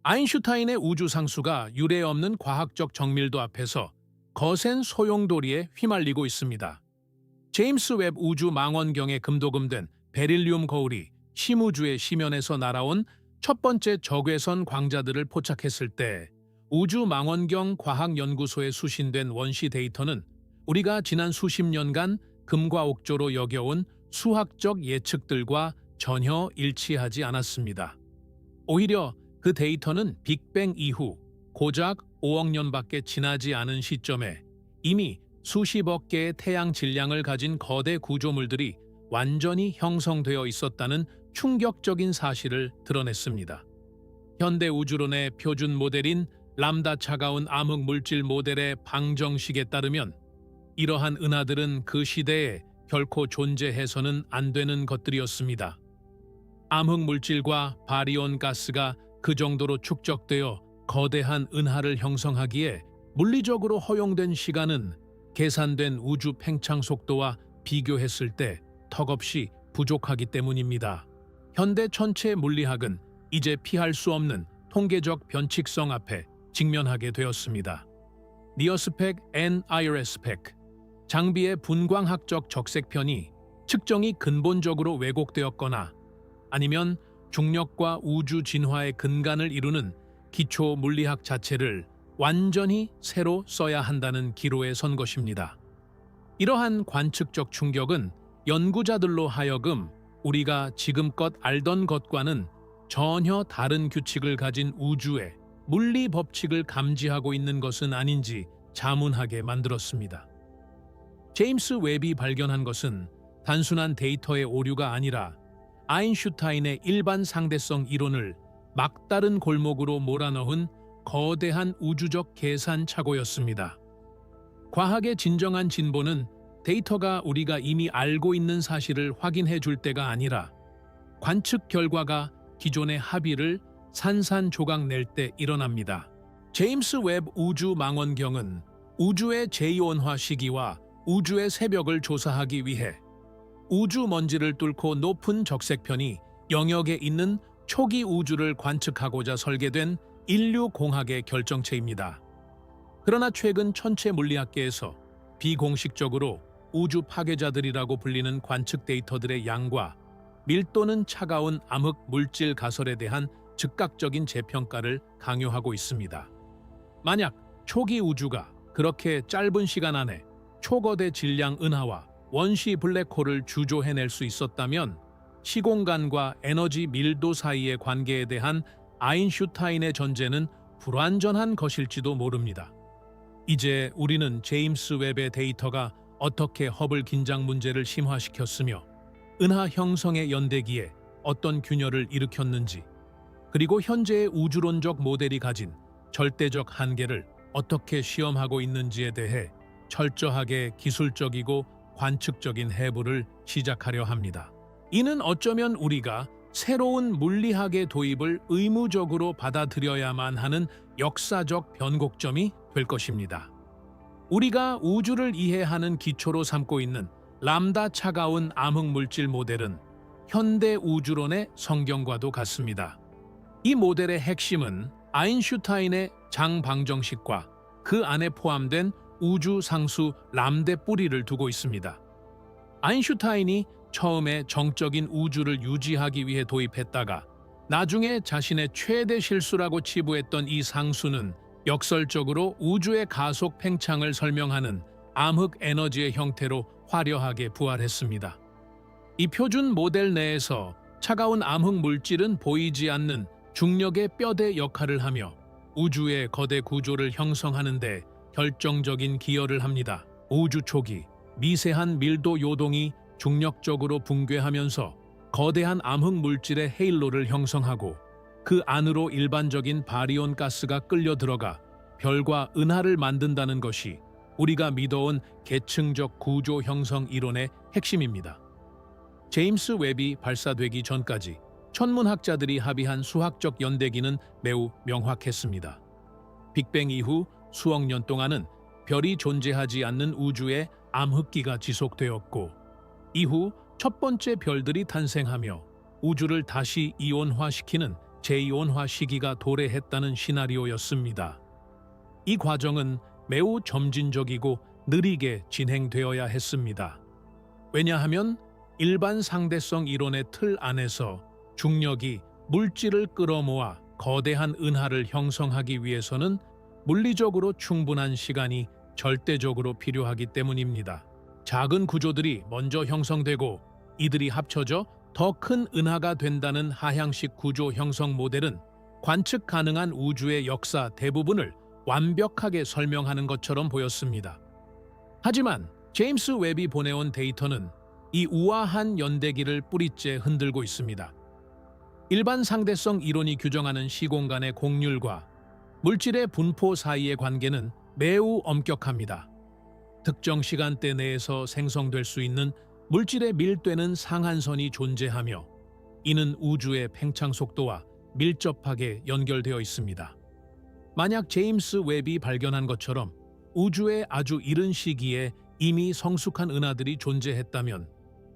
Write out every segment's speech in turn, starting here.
아인슈타인의 우주 상수가 유례 없는 과학적 정밀도 앞에서 거센 소용돌이에 휘말리고 있습니다. 제임스 웹 우주 망원경에 금도금된 베릴륨 거울이 심우주의 심연에서 날아온 첫 번째 적외선 광자들을 포착했을 때 우주 망원경 과학연구소에 수신된 원시 데이터는 우리가 지난 수십 년간 금과 옥조로 여겨온 수학적 예측들과 전혀 일치하지 않았습니다. 오히려 그 데이터는 빅뱅 이후 고작 5억 년밖에 지나지 않은 시점에 이미 수십억 개의 태양 질량을 가진 거대 구조물들이 완전히 형성되어 있었다는 충격적인 사실을 드러냈습니다. 현대 우주론의 표준 모델인 람다 차가운 암흑 물질 모델의 방정식에 따르면 이러한 은하들은 그 시대에 결코 존재해서는 안 되는 것들이었습니다. 암흑 물질과 바리온 가스가 그 정도로 축적되어 거대한 은하를 형성하기에 물리적으로 허용된 시간은 계산된 우주 팽창 속도와 비교했을 때 턱없이 부족하기 때문입니다. 현대 천체 물리학은 이제 피할 수 없는 통계적 변칙성 앞에 직면하게 되었습니다. 니어스펙 and 아이어스펙, 장비의 분광학적 적색편이 측정이 근본적으로 왜곡되었거나 아니면 중력과 우주 진화의 근간을 이루는 기초 물리학 자체를 완전히 새로 써야 한다는 기로에 선 것입니다. 이러한 관측적 충격은 연구자들로 하여금 우리가 지금껏 알던 것과는 전혀 다른 규칙을 가진 우주의 물리 법칙을 감지하고 있는 것은 아닌지 자문하게 만들었습니다. 제임스 웹이 발견한 것은 단순한 데이터의 오류가 아니라 아인슈타인의 일반 상대성 이론을 막다른 골목으로 몰아넣은 거대한 우주적 계산 착오였습니다. 과학의 진정한 진보는 데이터가 우리가 이미 알고 있는 사실을 확인해 줄 때가 아니라 관측 결과가 기존의 합의를 산산조각 낼 때 일어납니다. 제임스 웹 우주 망원경은 우주의 제2온화 시기와 우주의 새벽을 조사하기 위해 우주 먼지를 뚫고 높은 적색편이 영역에 있는 초기 우주를 관측하고자 설계된 인류 공학의 결정체입니다. 그러나 최근 천체 물리학계에서 비공식적으로 우주 파괴자들이라고 불리는 관측 데이터들의 양과 밀도는 차가운 암흑 물질 가설에 대한 즉각적인 재평가를 강요하고 있습니다. 만약 초기 우주가 그렇게 짧은 시간 안에 초거대 질량 은하와 원시 블랙홀을 주조해낼 수 있었다면 시공간과 에너지 밀도 사이의 관계에 대한 아인슈타인의 전제는 불완전한 것일지도 모릅니다. 이제 우리는 제임스 웹의 데이터가 어떻게 허블 긴장 문제를 심화시켰으며 은하 형성의 연대기에 어떤 균열을 일으켰는지, 그리고 현재의 우주론적 모델이 가진 절대적 한계를 어떻게 시험하고 있는지에 대해 철저하게 기술적이고 관측적인 해부를 시작하려 합니다. 이는 어쩌면 우리가 새로운 물리학의 도입을 의무적으로 받아들여야만 하는 역사적 변곡점이 될 것입니다. 우리가 우주를 이해하는 기초로 삼고 있는 람다 차가운 암흑물질 모델은 현대 우주론의 성경과도 같습니다. 이 모델의 핵심은 아인슈타인의 장방정식과 그 안에 포함된 우주 상수 람데 뿌리를 두고 있습니다. 아인슈타인이 처음에 정적인 우주를 유지하기 위해 도입했다가 나중에 자신의 최대 실수라고 치부했던 이 상수는 역설적으로 우주의 가속 팽창을 설명하는 암흑 에너지의 형태로 화려하게 부활했습니다. 이 표준 모델 내에서 차가운 암흑 물질은 보이지 않는 중력의 뼈대 역할을 하며 우주의 거대 구조를 형성하는 데 결정적인 기여를 합니다. 우주 초기 미세한 밀도 요동이 중력적으로 붕괴하면서 거대한 암흑 물질의 헤일로를 형성하고 그 안으로 일반적인 바리온 가스가 끌려 들어가 별과 은하를 만든다는 것이 우리가 믿어온 계층적 구조 형성 이론의 핵심입니다. 제임스 웹이 발사되기 전까지 천문학자들이 합의한 수학적 연대기는 매우 명확했습니다. 빅뱅 이후 수억 년 동안은 별이 존재하지 않는 우주의 암흑기가 지속되었고, 이후 첫 번째 별들이 탄생하며 우주를 다시 이온화시키는 제2온화 시기가 도래했다는 시나리오였습니다. 이 과정은 매우 점진적이고 느리게 진행되어야 했습니다. 왜냐하면 일반 상대성 이론의 틀 안에서 중력이 물질을 끌어모아 거대한 은하를 형성하기 위해서는 물리적으로 충분한 시간이 절대적으로 필요하기 때문입니다. 작은 구조들이 먼저 형성되고 이들이 합쳐져 더 큰 은하가 된다는 하향식 구조 형성 모델은 관측 가능한 우주의 역사 대부분을 완벽하게 설명하는 것처럼 보였습니다. 하지만 제임스 웹이 보내온 데이터는 이 우아한 연대기를 뿌리째 흔들고 있습니다. 일반 상대성 이론이 규정하는 시공간의 곡률과 물질의 분포 사이의 관계는 매우 엄격합니다. 특정 시간대 내에서 생성될 수 있는 물질의 밀도는 상한선이 존재하며 이는 우주의 팽창 속도와 밀접하게 연결되어 있습니다. 만약 제임스 웹이 발견한 것처럼 우주의 아주 이른 시기에 이미 성숙한 은하들이 존재했다면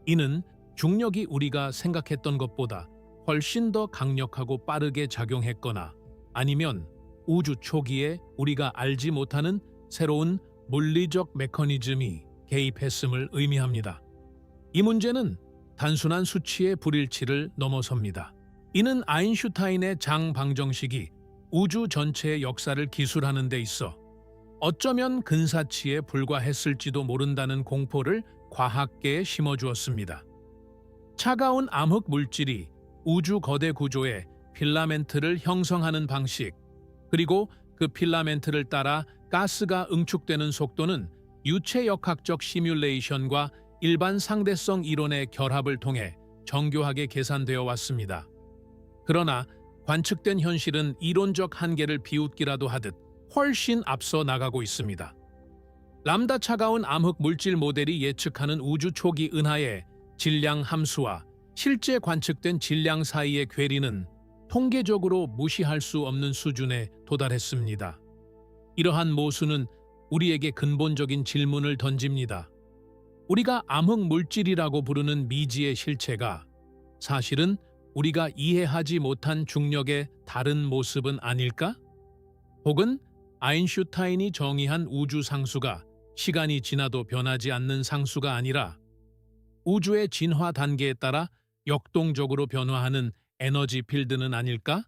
이는 중력이 우리가 생각했던 것보다 훨씬 더 강력하고 빠르게 작용했거나 아니면 우주 초기에 우리가 알지 못하는 새로운 물리적 메커니즘이 개입했음을 의미합니다. 이 문제는 단순한 수치의 불일치를 넘어섭니다. 이는 아인슈타인의 장방정식이 우주 전체의 역사를 기술하는 데 있어 어쩌면 근사치에 불과했을지도 모른다는 공포를 과학계에 심어주었습니다. 차가운 암흑 물질이 우주 거대 구조에 필라멘트를 형성하는 방식, 그리고 그 필라멘트를 따라 가스가 응축되는 속도는 유체역학적 시뮬레이션과 일반 상대성 이론의 결합을 통해 정교하게 계산되어 왔습니다. 그러나 관측된 현실은 이론적 한계를 비웃기라도 하듯 훨씬 앞서 나가고 있습니다. 람다 차가운 암흑 물질 모델이 예측하는 우주 초기 은하의 질량 함수와 실제 관측된 질량 사이의 괴리는 통계적으로 무시할 수 없는 수준에 도달했습니다. 이러한 모순은 우리에게 근본적인 질문을 던집니다. 우리가 암흑 물질이라고 부르는 미지의 실체가 사실은 우리가 이해하지 못한 중력의 다른 모습은 아닐까? 혹은 아인슈타인이 정의한 우주 상수가 시간이 지나도 변하지 않는 상수가 아니라 우주의 진화 단계에 따라 역동적으로 변화하는 에너지 필드는 아닐까?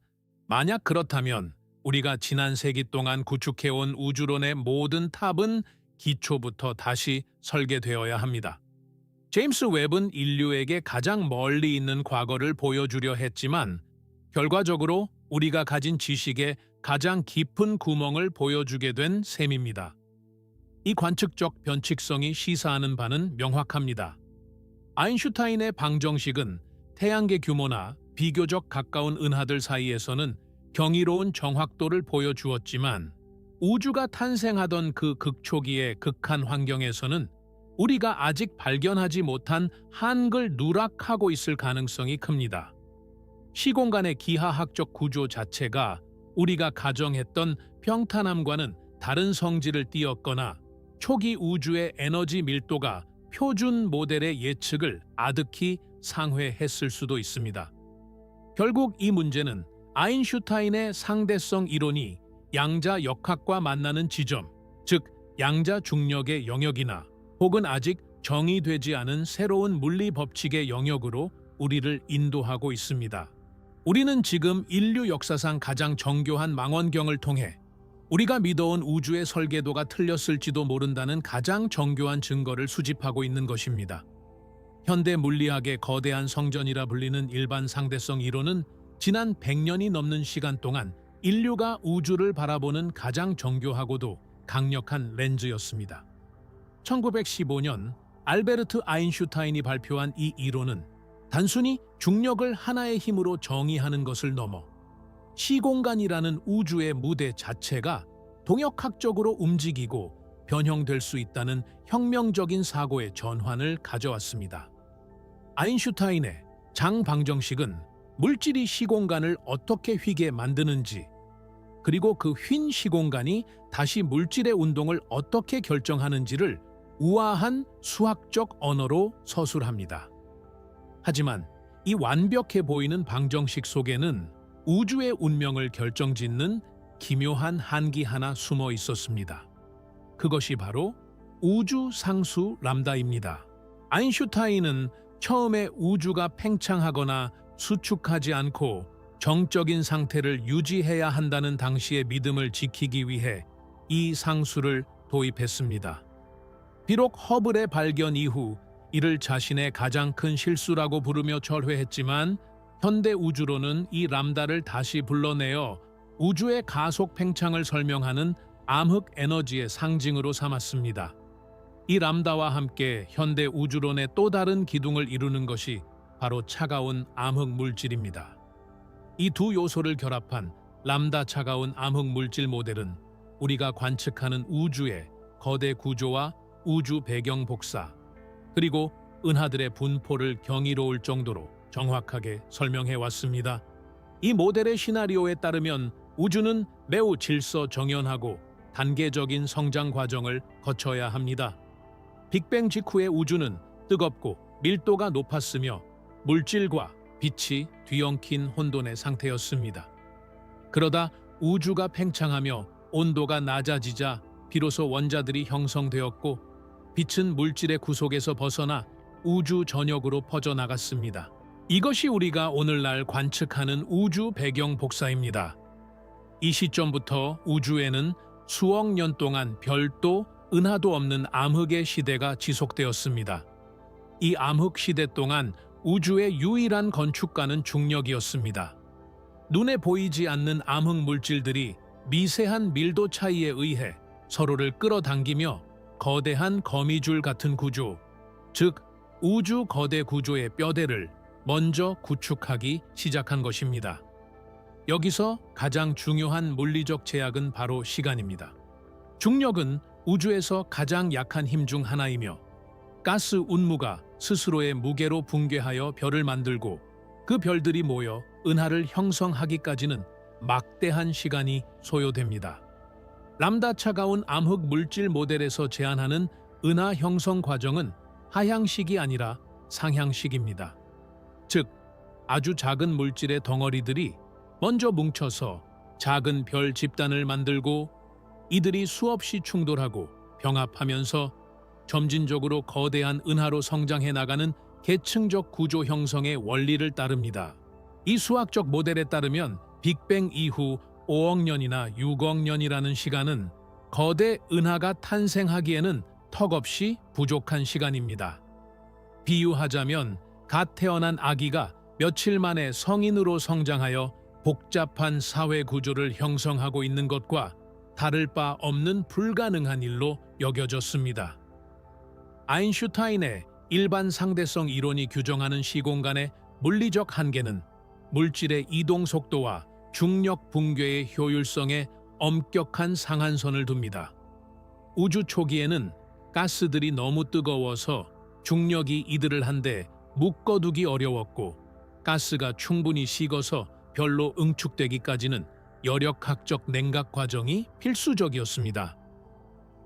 만약 그렇다면 우리가 지난 세기 동안 구축해온 우주론의 모든 탑은 기초부터 다시 설계되어야 합니다. 제임스 웹은 인류에게 가장 멀리 있는 과거를 보여주려 했지만 결과적으로 우리가 가진 지식의 가장 깊은 구멍을 보여주게 된 셈입니다. 이 관측적 변칙성이 시사하는 바는 명확합니다. 아인슈타인의 방정식은 태양계 규모나 비교적 가까운 은하들 사이에서는 경이로운 정확도를 보여주었지만 우주가 탄생하던 그 극초기의 극한 환경에서는 우리가 아직 발견하지 못한 한글 누락하고 있을 가능성이 큽니다. 시공간의 기하학적 구조 자체가 우리가 가정했던 평탄함과는 다른 성질을 띠었거나 초기 우주의 에너지 밀도가 표준 모델의 예측을 아득히 상회했을 수도 있습니다. 결국 이 문제는 아인슈타인의 상대성 이론이 양자 역학과 만나는 지점, 즉 양자 중력의 영역이나 혹은 아직 정의되지 않은 새로운 물리 법칙의 영역으로 우리를 인도하고 있습니다. 우리는 지금 인류 역사상 가장 정교한 망원경을 통해 우리가 믿어온 우주의 설계도가 틀렸을지도 모른다는 가장 정교한 증거를 수집하고 있는 것입니다. 현대 물리학의 거대한 성전이라 불리는 일반 상대성 이론은 지난 100년이 넘는 시간 동안 인류가 우주를 바라보는 가장 정교하고도 강력한 렌즈였습니다. 1915년 알베르트 아인슈타인이 발표한 이 이론은 단순히 중력을 하나의 힘으로 정의하는 것을 넘어 시공간이라는 우주의 무대 자체가 동역학적으로 움직이고 변형될 수 있다는 혁명적인 사고의 전환을 가져왔습니다. 아인슈타인의 장방정식은 물질이 시공간을 어떻게 휘게 만드는지, 그리고 그 휜 시공간이 다시 물질의 운동을 어떻게 결정하는지를 우아한 수학적 언어로 서술합니다. 하지만 이 완벽해 보이는 방정식 속에는 우주의 운명을 결정짓는 기묘한 한기 하나 숨어 있었습니다. 그것이 바로 우주 상수 람다입니다. 아인슈타인은 처음에 우주가 팽창하거나 수축하지 않고 정적인 상태를 유지해야 한다는 당시의 믿음을 지키기 위해 이 상수를 도입했습니다. 비록 허블의 발견 이후 이를 자신의 가장 큰 실수라고 부르며 철회했지만 현대 우주로는 이 람다를 다시 불러내어 우주의 가속 팽창을 설명하는 암흑 에너지의 상징으로 삼았습니다. 이 람다와 함께 현대 우주론의 또 다른 기둥을 이루는 것이 바로 차가운 암흑 물질입니다. 이 두 요소를 결합한 람다 차가운 암흑 물질 모델은 우리가 관측하는 우주의 거대 구조와 우주 배경 복사, 그리고 은하들의 분포를 경이로울 정도로 정확하게 설명해 왔습니다. 이 모델의 시나리오에 따르면 우주는 매우 질서 정연하고 단계적인 성장 과정을 거쳐야 합니다. 빅뱅 직후의 우주는 뜨겁고 밀도가 높았으며 물질과 빛이 뒤엉킨 혼돈의 상태였습니다. 그러다 우주가 팽창하며 온도가 낮아지자 비로소 원자들이 형성되었고 빛은 물질의 구속에서 벗어나 우주 전역으로 퍼져나갔습니다. 이것이 우리가 오늘날 관측하는 우주 배경 복사입니다. 이 시점부터 우주에는 수억 년 동안 별도, 은하도 없는 암흑의 시대가 지속되었습니다. 이 암흑 시대 동안 우주의 유일한 건축가는 중력이었습니다. 눈에 보이지 않는 암흑 물질들이 미세한 밀도 차이에 의해 서로를 끌어당기며 거대한 거미줄 같은 구조, 즉 우주 거대 구조의 뼈대를 먼저 구축하기 시작한 것입니다. 여기서 가장 중요한 물리적 제약은 바로 시간입니다. 중력은 우주에서 가장 약한 힘 중 하나이며 가스 운무가 스스로의 무게로 붕괴하여 별을 만들고 그 별들이 모여 은하를 형성하기까지는 막대한 시간이 소요됩니다. 람다 차가운 암흑 물질 모델에서 제안하는 은하 형성 과정은 하향식이 아니라 상향식입니다. 즉, 아주 작은 물질의 덩어리들이 먼저 뭉쳐서 작은 별 집단을 만들고 이들이 수없이 충돌하고 병합하면서 점진적으로 거대한 은하로 성장해 나가는 계층적 구조 형성의 원리를 따릅니다. 이 수학적 모델에 따르면 빅뱅 이후 5억 년이나 6억 년이라는 시간은 거대 은하가 탄생하기에는 턱없이 부족한 시간입니다. 비유하자면 갓 태어난 아기가 며칠 만에 성인으로 성장하여 복잡한 사회 구조를 형성하고 있는 것과 다를 바 없는 불가능한 일로 여겨졌습니다. 아인슈타인의 일반 상대성 이론이 규정하는 시공간의 물리적 한계는 물질의 이동 속도와 중력 붕괴의 효율성에 엄격한 상한선을 둡니다. 우주 초기에는 가스들이 너무 뜨거워서 중력이 이들을 한데 묶어두기 어려웠고 가스가 충분히 식어서 별로 응축되기까지는 여력학적 냉각 과정이 필수적이었습니다.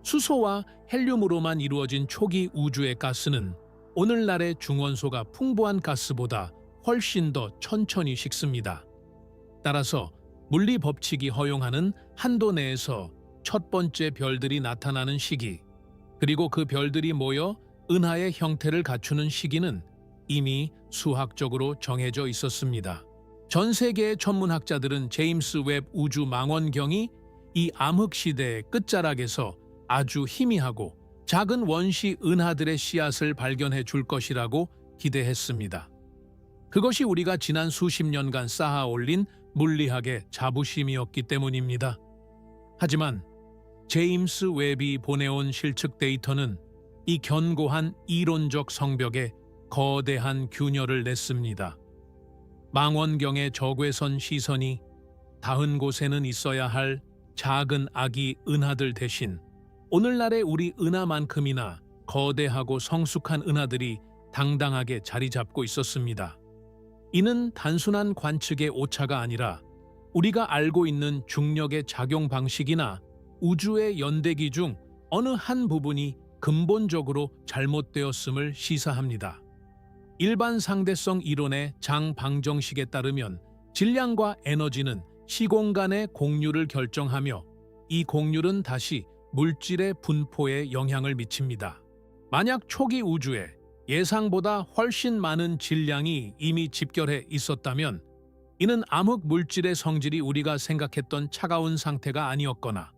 수소와 헬륨으로만 이루어진 초기 우주의 가스는 오늘날의 중원소가 풍부한 가스보다 훨씬 더 천천히 식습니다. 따라서 물리 법칙이 허용하는 한도 내에서 첫 번째 별들이 나타나는 시기, 그리고 그 별들이 모여 은하의 형태를 갖추는 시기는 이미 수학적으로 정해져 있었습니다. 전 세계의 천문학자들은 제임스 웹 우주 망원경이 이 암흑 시대의 끝자락에서 아주 희미하고 작은 원시 은하들의 씨앗을 발견해 줄 것이라고 기대했습니다. 그것이 우리가 지난 수십 년간 쌓아 올린 물리학의 자부심이었기 때문입니다. 하지만 제임스 웹이 보내온 실측 데이터는 이 견고한 이론적 성벽에 거대한 균열을 냈습니다. 망원경의 적외선 시선이 닿은 곳에는 있어야 할 작은 아기 은하들 대신 오늘날의 우리 은하만큼이나 거대하고 성숙한 은하들이 당당하게 자리 잡고 있었습니다. 이는 단순한 관측의 오차가 아니라 우리가 알고 있는 중력의 작용 방식이나 우주의 연대기 중 어느 한 부분이 근본적으로 잘못되었음을 시사합니다. 일반 상대성 이론의 장방정식에 따르면 질량과 에너지는 시공간의 공률을 결정하며 이 공률은 다시 물질의 분포에 영향을 미칩니다. 만약 초기 우주에 예상보다 훨씬 많은 질량이 이미 집결해 있었다면 이는 암흑 물질의 성질이 우리가 생각했던 차가운 상태가 아니었거나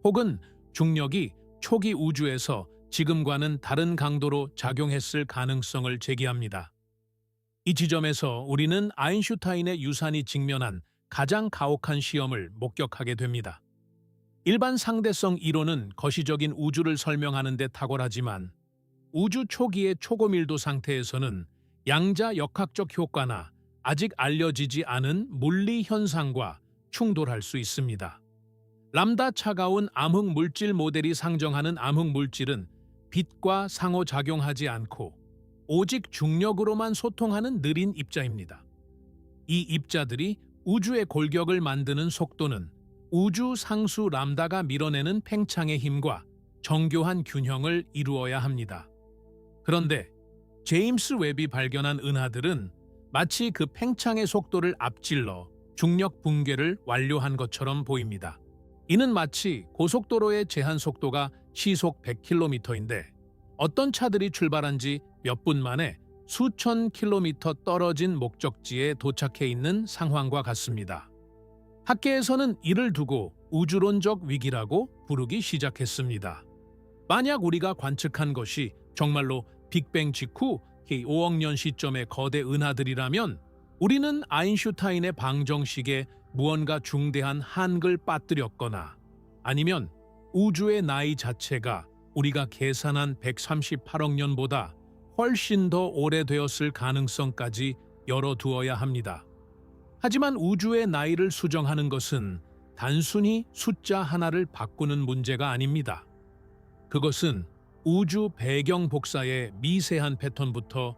혹은 중력이 초기 우주에서 지금과는 다른 강도로 작용했을 가능성을 제기합니다. 이 지점에서 우리는 아인슈타인의 유산이 직면한 가장 가혹한 시험을 목격하게 됩니다. 일반 상대성 이론은 거시적인 우주를 설명하는 데 탁월하지만 우주 초기의 초고밀도 상태에서는 양자 역학적 효과나 아직 알려지지 않은 물리 현상과 충돌할 수 있습니다. 람다 차가운 암흑 물질 모델이 상정하는 암흑 물질은 빛과 상호작용하지 않고 오직 중력으로만 소통하는 느린 입자입니다. 이 입자들이 우주의 골격을 만드는 속도는 우주 상수 람다가 밀어내는 팽창의 힘과 정교한 균형을 이루어야 합니다. 그런데 제임스 웹이 발견한 은하들은 마치 그 팽창의 속도를 앞질러 중력 붕괴를 완료한 것처럼 보입니다. 이는 마치 고속도로의 제한 속도가 시속 100km인데 어떤 차들이 출발한 지 몇 분 만에 수천 킬로미터 떨어진 목적지에 도착해 있는 상황과 같습니다. 학계에서는 이를 두고 우주론적 위기라고 부르기 시작했습니다. 만약 우리가 관측한 것이 정말로 빅뱅 직후 5억 년 시점의 거대 은하들이라면 우리는 아인슈타인의 방정식에 무언가 중대한 한글 빠뜨렸거나 아니면 우주의 나이 자체가 우리가 계산한 138억 년보다 훨씬 더 오래되었을 가능성까지 열어두어야 합니다. 하지만 우주의 나이를 수정하는 것은 단순히 숫자 하나를 바꾸는 문제가 아닙니다. 그것은 우주 배경 복사의 미세한 패턴부터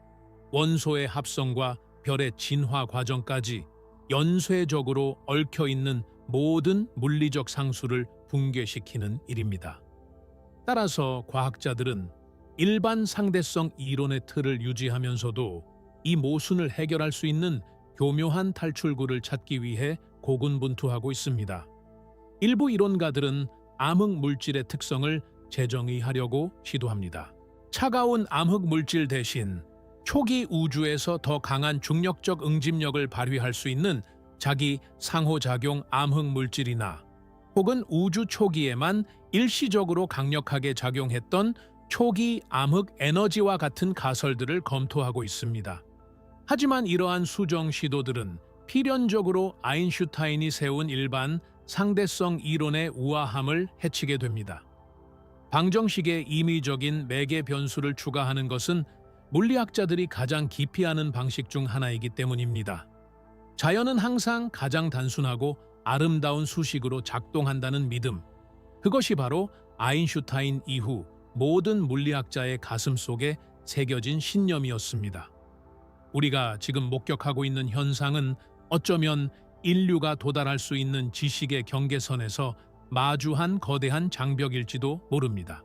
원소의 합성과 별의 진화 과정까지 연쇄적으로 얽혀있는 모든 물리적 상수를 붕괴시키는 일입니다. 따라서 과학자들은 일반 상대성 이론의 틀을 유지하면서도 이 모순을 해결할 수 있는 교묘한 탈출구를 찾기 위해 고군분투하고 있습니다. 일부 이론가들은 암흑 물질의 특성을 재정의하려고 시도합니다. 차가운 암흑 물질 대신 초기 우주에서 더 강한 중력적 응집력을 발휘할 수 있는 자기 상호작용 암흑 물질이나 혹은 우주 초기에만 일시적으로 강력하게 작용했던 초기 암흑 에너지와 같은 가설들을 검토하고 있습니다. 하지만 이러한 수정 시도들은 필연적으로 아인슈타인이 세운 일반 상대성 이론의 우아함을 해치게 됩니다. 방정식에 임의적인 매개 변수를 추가하는 것은 물리학자들이 가장 기피하는 방식 중 하나이기 때문입니다. 자연은 항상 가장 단순하고 아름다운 수식으로 작동한다는 믿음, 그것이 바로 아인슈타인 이후 모든 물리학자의 가슴 속에 새겨진 신념이었습니다. 우리가 지금 목격하고 있는 현상은 어쩌면 인류가 도달할 수 있는 지식의 경계선에서 마주한 거대한 장벽일지도 모릅니다.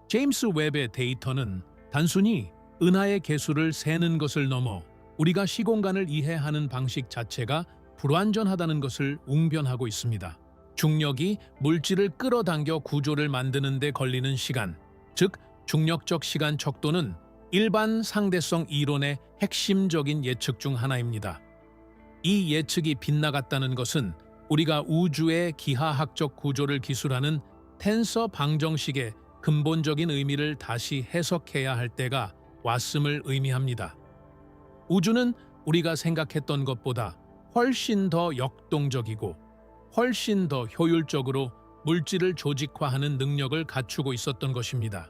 제임스 웹의 데이터는 단순히 은하의 개수를 세는 것을 넘어 우리가 시공간을 이해하는 방식 자체가 불완전하다는 것을 웅변하고 있습니다. 중력이 물질을 끌어당겨 구조를 만드는 데 걸리는 시간, 즉 중력적 시간 척도는 일반 상대성 이론의 핵심적인 예측 중 하나입니다. 이 예측이 빗나갔다는 것은 우리가 우주의 기하학적 구조를 기술하는 텐서 방정식의 근본적인 의미를 다시 해석해야 할 때가 왔음을 의미합니다. 우주는 우리가 생각했던 것보다 훨씬 더 역동적이고 훨씬 더 효율적으로 물질을 조직화하는 능력을 갖추고 있었던 것입니다.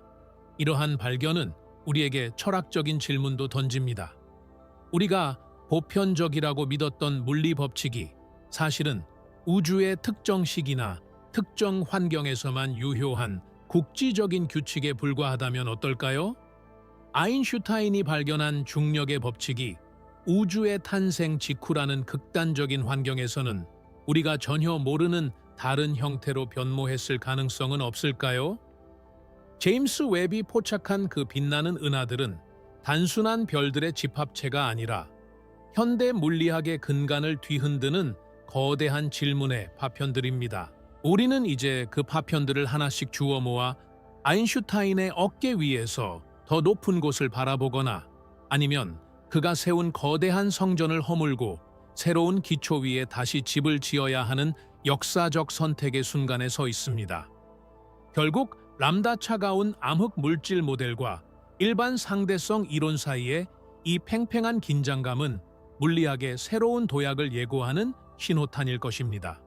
이러한 발견은 우리에게 철학적인 질문도 던집니다. 우리가 보편적이라고 믿었던 물리 법칙이 사실은 우주의 특정 시기나 특정 환경에서만 유효한 국지적인 규칙에 불과하다면 어떨까요? 아인슈타인이 발견한 중력의 법칙이 우주의 탄생 직후라는 극단적인 환경에서는 우리가 전혀 모르는 다른 형태로 변모했을 가능성은 없을까요? 제임스 웹이 포착한 그 빛나는 은하들은 단순한 별들의 집합체가 아니라 현대 물리학의 근간을 뒤흔드는 거대한 질문의 파편들입니다. 우리는 이제 그 파편들을 하나씩 주워 모아 아인슈타인의 어깨 위에서 더 높은 곳을 바라보거나 아니면 그가 세운 거대한 성전을 허물고 새로운 기초 위에 다시 집을 지어야 하는 역사적 선택의 순간에 서 있습니다. 결국 람다 차가운 암흑 물질 모델과 일반 상대성 이론 사이에 이 팽팽한 긴장감은 물리학의 새로운 도약을 예고하는 신호탄일 것입니다.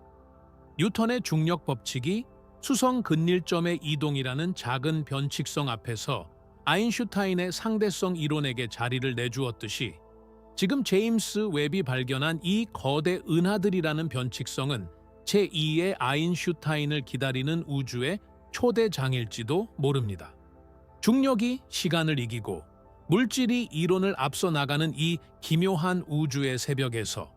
뉴턴의 중력 법칙이 수성 근일점의 이동이라는 작은 변칙성 앞에서 아인슈타인의 상대성 이론에게 자리를 내주었듯이 지금 제임스 웹이 발견한 이 거대 은하들이라는 변칙성은 제2의 아인슈타인을 기다리는 우주의 초대장일지도 모릅니다. 중력이 시간을 이기고 물질이 이론을 앞서 나가는 이 기묘한 우주의 새벽에서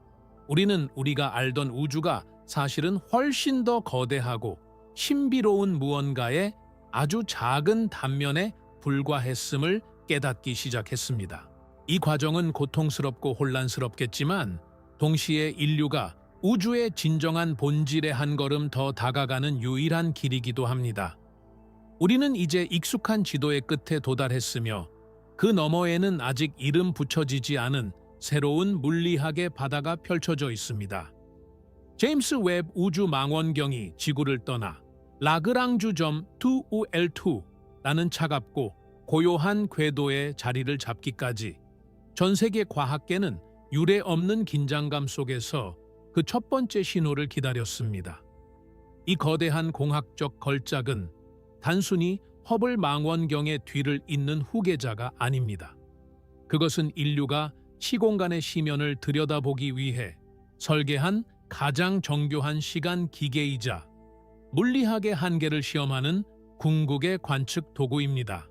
우리는 우리가 알던 우주가 사실은 훨씬 더 거대하고 신비로운 무언가의 아주 작은 단면에 불과했음을 깨닫기 시작했습니다. 이 과정은 고통스럽고 혼란스럽겠지만 동시에 인류가 우주의 진정한 본질에 한 걸음 더 다가가는 유일한 길이기도 합니다. 우리는 이제 익숙한 지도의 끝에 도달했으며 그 너머에는 아직 이름 붙여지지 않은 새로운 물리학의 바다가 펼쳐져 있습니다. 제임스 웹 우주 망원경이 지구를 떠나 라그랑주점 2UL2라는 차갑고 고요한 궤도에 자리를 잡기까지 전 세계 과학계는 유례 없는 긴장감 속에서 그 첫 번째 신호를 기다렸습니다. 이 거대한 공학적 걸작은 단순히 허블 망원경의 뒤를 잇는 후계자가 아닙니다. 그것은 인류가 시공간의 시면을 들여다보기 위해 설계한 가장 정교한 시간 기계이자 물리학의 한계를 시험하는 궁극의 관측 도구입니다.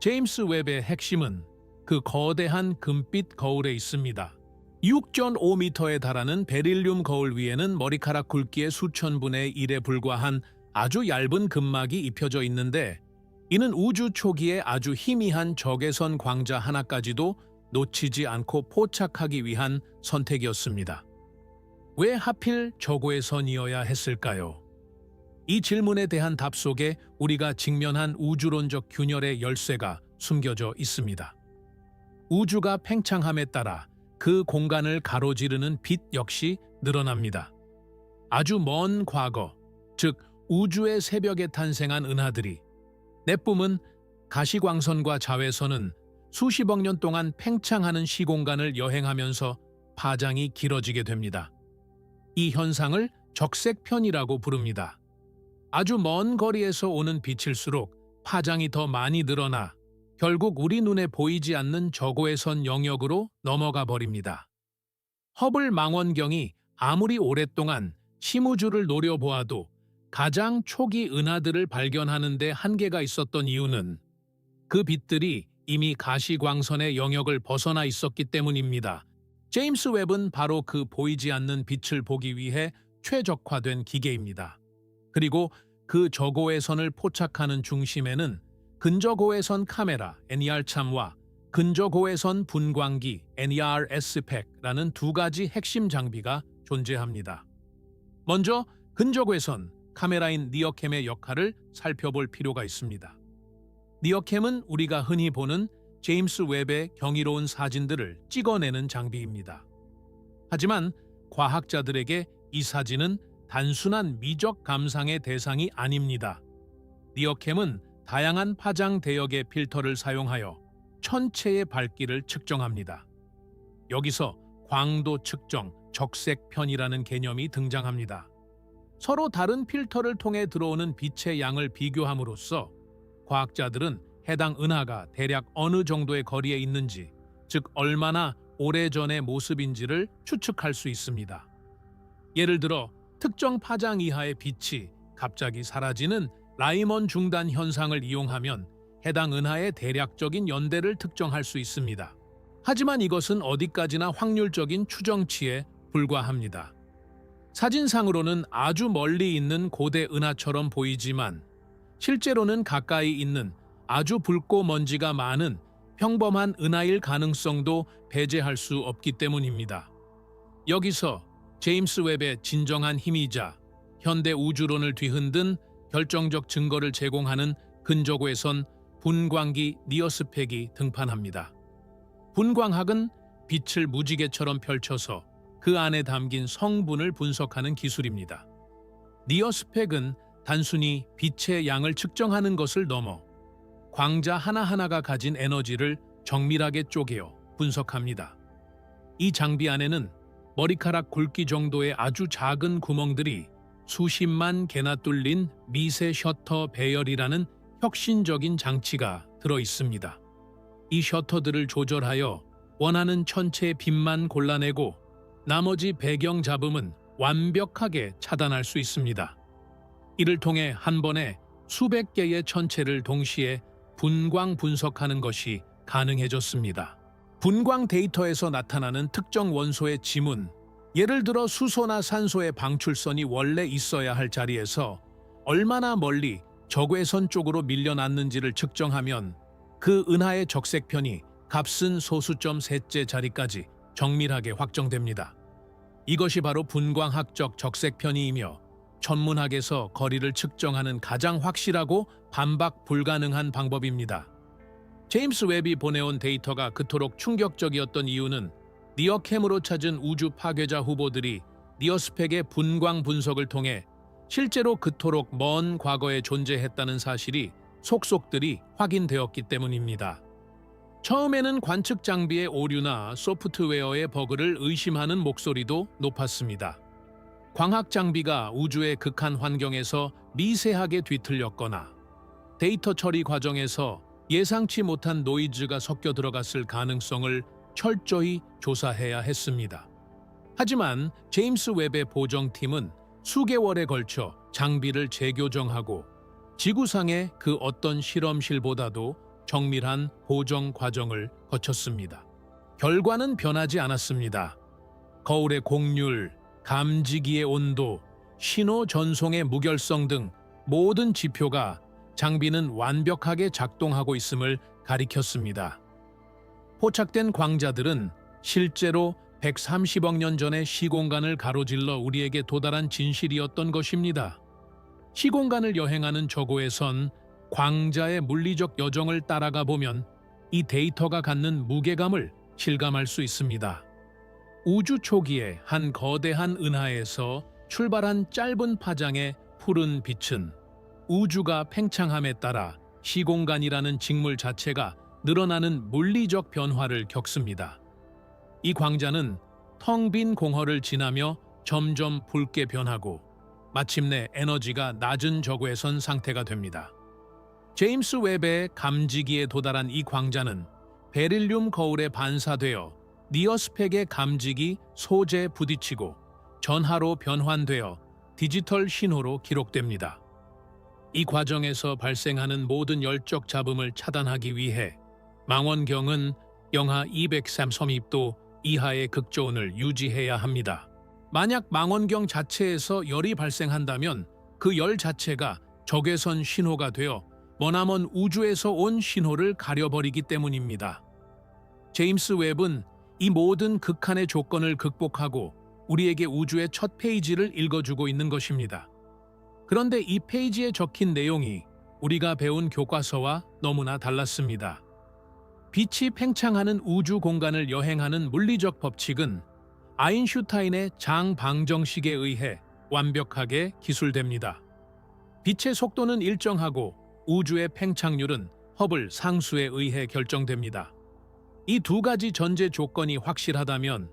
제임스 웹의 핵심은 그 거대한 금빛 거울에 있습니다. 6.5m에 달하는 베릴륨 거울 위에는 머리카락 굵기의 수천 분의 1에 불과한 아주 얇은 금막이 입혀져 있는데 이는 우주 초기에 아주 희미한 적외선 광자 하나까지도 놓치지 않고 포착하기 위한 선택이었습니다. 왜 하필 적외선이어야 했을까요? 이 질문에 대한 답 속에 우리가 직면한 우주론적 균열의 열쇠가 숨겨져 있습니다. 우주가 팽창함에 따라 그 공간을 가로지르는 빛 역시 늘어납니다. 아주 먼 과거, 즉 우주의 새벽에 탄생한 은하들이 내뿜은 가시광선과 자외선은 수십억 년 동안 팽창하는 시공간을 여행하면서 파장이 길어지게 됩니다. 이 현상을 적색편이라고 부릅니다. 아주 먼 거리에서 오는 빛일수록 파장이 더 많이 늘어나 결국 우리 눈에 보이지 않는 저고해선 영역으로 넘어가 버립니다. 허블 망원경이 아무리 오랫동안 심우주를 노려보아도 가장 초기 은하들을 발견하는 데 한계가 있었던 이유는 그 빛들이 이미 가시광선의 영역을 벗어나 있었기 때문입니다. 제임스 웹은 바로 그 보이지 않는 빛을 보기 위해 최적화된 기계입니다. 그리고 그 저고해선을 포착하는 중심에는 근저고해선 카메라 NER-참와 근저고해선 분광기 NER-SPEC라는 두 가지 핵심 장비가 존재합니다. 먼저 근저고해선 카메라인 니어캠의 역할을 살펴볼 필요가 있습니다. 니어캠은 우리가 흔히 보는 제임스 웹의 경이로운 사진들을 찍어내는 장비입니다. 하지만 과학자들에게 이 사진은 단순한 미적 감상의 대상이 아닙니다. 니어캠은 다양한 파장 대역의 필터를 사용하여 천체의 밝기를 측정합니다. 여기서 광도 측정, 적색편이라는 개념이 등장합니다. 서로 다른 필터를 통해 들어오는 빛의 양을 비교함으로써 과학자들은 해당 은하가 대략 어느 정도의 거리에 있는지, 즉 얼마나 오래전의 모습인지를 추측할 수 있습니다. 예를 들어 특정 파장 이하의 빛이 갑자기 사라지는 라이먼 중단 현상을 이용하면 해당 은하의 대략적인 연대를 특정할 수 있습니다. 하지만 이것은 어디까지나 확률적인 추정치에 불과합니다. 사진상으로는 아주 멀리 있는 고대 은하처럼 보이지만 실제로는 가까이 있는 아주 붉고 먼지가 많은 평범한 은하일 가능성도 배제할 수 없기 때문입니다. 여기서 제임스 웹의 진정한 힘이자 현대 우주론을 뒤흔든 결정적 증거를 제공하는 근저고에선 분광기 니어스펙이 등판합니다. 분광학은 빛을 무지개처럼 펼쳐서 그 안에 담긴 성분을 분석하는 기술입니다. 니어스펙은 단순히 빛의 양을 측정하는 것을 넘어 광자 하나하나가 가진 에너지를 정밀하게 쪼개어 분석합니다. 이 장비 안에는 머리카락 굵기 정도의 아주 작은 구멍들이 수십만 개나 뚫린 미세 셔터 배열이라는 혁신적인 장치가 들어 있습니다. 이 셔터들을 조절하여 원하는 천체의 빛만 골라내고 나머지 배경 잡음은 완벽하게 차단할 수 있습니다. 이를 통해 한 번에 수백 개의 천체를 동시에 분광 분석하는 것이 가능해졌습니다. 분광 데이터에서 나타나는 특정 원소의 지문, 예를 들어 수소나 산소의 방출선이 원래 있어야 할 자리에서 얼마나 멀리 적외선 쪽으로 밀려났는지를 측정하면 그 은하의 적색편이 값은 소수점 셋째 자리까지 정밀하게 확정됩니다. 이것이 바로 분광학적 적색편이이며 천문학에서 거리를 측정하는 가장 확실하고 반박 불가능한 방법입니다. 제임스 웹이 보내온 데이터가 그토록 충격적이었던 이유는 니어캠으로 찾은 우주 파괴자 후보들이 니어스펙의 분광 분석을 통해 실제로 그토록 먼 과거에 존재했다는 사실이 속속들이 확인되었기 때문입니다. 처음에는 관측 장비의 오류나 소프트웨어의 버그를 의심하는 목소리도 높았습니다. 광학 장비가 우주의 극한 환경에서 미세하게 뒤틀렸거나 데이터 처리 과정에서 예상치 못한 노이즈가 섞여 들어갔을 가능성을 철저히 조사해야 했습니다. 하지만 제임스 웹의 보정팀은 수개월에 걸쳐 장비를 재교정하고 지구상의 그 어떤 실험실보다도 정밀한 보정 과정을 거쳤습니다. 결과는 변하지 않았습니다. 거울의 곡률, 감지기의 온도, 신호 전송의 무결성 등 모든 지표가 장비는 완벽하게 작동하고 있음을 가리켰습니다. 포착된 광자들은 실제로 130억 년 전의 시공간을 가로질러 우리에게 도달한 진실이었던 것입니다. 시공간을 여행하는 저고에선 광자의 물리적 여정을 따라가 보면 이 데이터가 갖는 무게감을 실감할 수 있습니다. 우주 초기에 한 거대한 은하에서 출발한 짧은 파장의 푸른 빛은 우주가 팽창함에 따라 시공간이라는 직물 자체가 늘어나는 물리적 변화를 겪습니다. 이 광자는 텅 빈 공허를 지나며 점점 붉게 변하고 마침내 에너지가 낮은 저고에선 상태가 됩니다. 제임스 웹의 감지기에 도달한 이 광자는 베릴륨 거울에 반사되어 니어스펙의 감지기 소재에 부딪히고 전하로 변환되어 디지털 신호로 기록됩니다. 이 과정에서 발생하는 모든 열적 잡음을 차단하기 위해 망원경은 영하 233도 이하의 극저온을 유지해야 합니다. 만약 망원경 자체에서 열이 발생한다면 그 열 자체가 적외선 신호가 되어 머나먼 우주에서 온 신호를 가려버리기 때문입니다. 제임스 웹은 이 모든 극한의 조건을 극복하고 우리에게 우주의 첫 페이지를 읽어주고 있는 것입니다. 그런데 이 페이지에 적힌 내용이 우리가 배운 교과서와 너무나 달랐습니다. 빛이 팽창하는 우주 공간을 여행하는 물리적 법칙은 아인슈타인의 장방정식에 의해 완벽하게 기술됩니다. 빛의 속도는 일정하고 우주의 팽창률은 허블 상수에 의해 결정됩니다. 이 두 가지 전제 조건이 확실하다면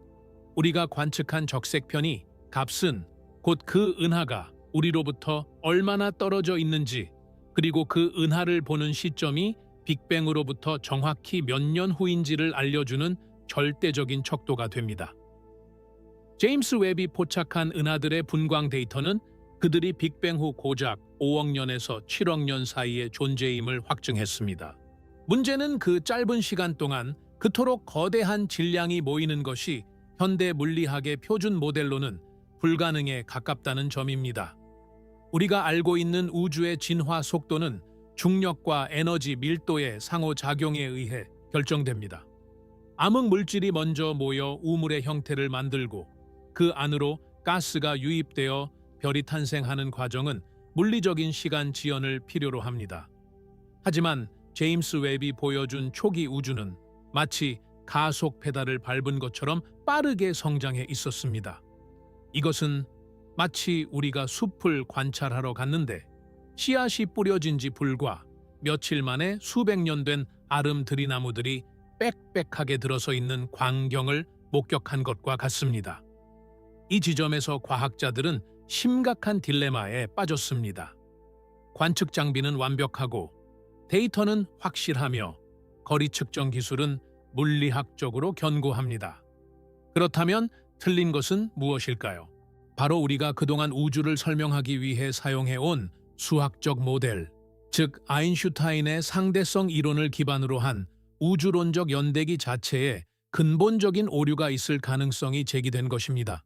우리가 관측한 적색편이 값은 곧 그 은하가 우리로부터 얼마나 떨어져 있는지 그리고 그 은하를 보는 시점이 빅뱅으로부터 정확히 몇 년 후인지를 알려주는 절대적인 척도가 됩니다. 제임스 웹이 포착한 은하들의 분광 데이터는 그들이 빅뱅 후 고작 5억 년에서 7억 년 사이의 존재임을 확증했습니다. 문제는 그 짧은 시간 동안 그토록 거대한 질량이 모이는 것이 현대 물리학의 표준 모델로는 불가능에 가깝다는 점입니다. 우리가 알고 있는 우주의 진화 속도는 중력과 에너지 밀도의 상호작용에 의해 결정됩니다. 암흑 물질이 먼저 모여 우물의 형태를 만들고 그 안으로 가스가 유입되어 별이 탄생하는 과정은 물리적인 시간 지연을 필요로 합니다. 하지만 제임스 웹이 보여준 초기 우주는 마치 가속 페달을 밟은 것처럼 빠르게 성장해 있었습니다. 이것은 마치 우리가 숲을 관찰하러 갔는데 씨앗이 뿌려진 지 불과 며칠 만에 수백 년 된 아름 들이나무들이 빽빽하게 들어서 있는 광경을 목격한 것과 같습니다. 이 지점에서 과학자들은 심각한 딜레마에 빠졌습니다. 관측 장비는 완벽하고 데이터는 확실하며 거리 측정 기술은 물리학적으로 견고합니다. 그렇다면 틀린 것은 무엇일까요? 바로 우리가 그동안 우주를 설명하기 위해 사용해온 수학적 모델, 즉 아인슈타인의 상대성 이론을 기반으로 한 우주론적 연대기 자체에 근본적인 오류가 있을 가능성이 제기된 것입니다.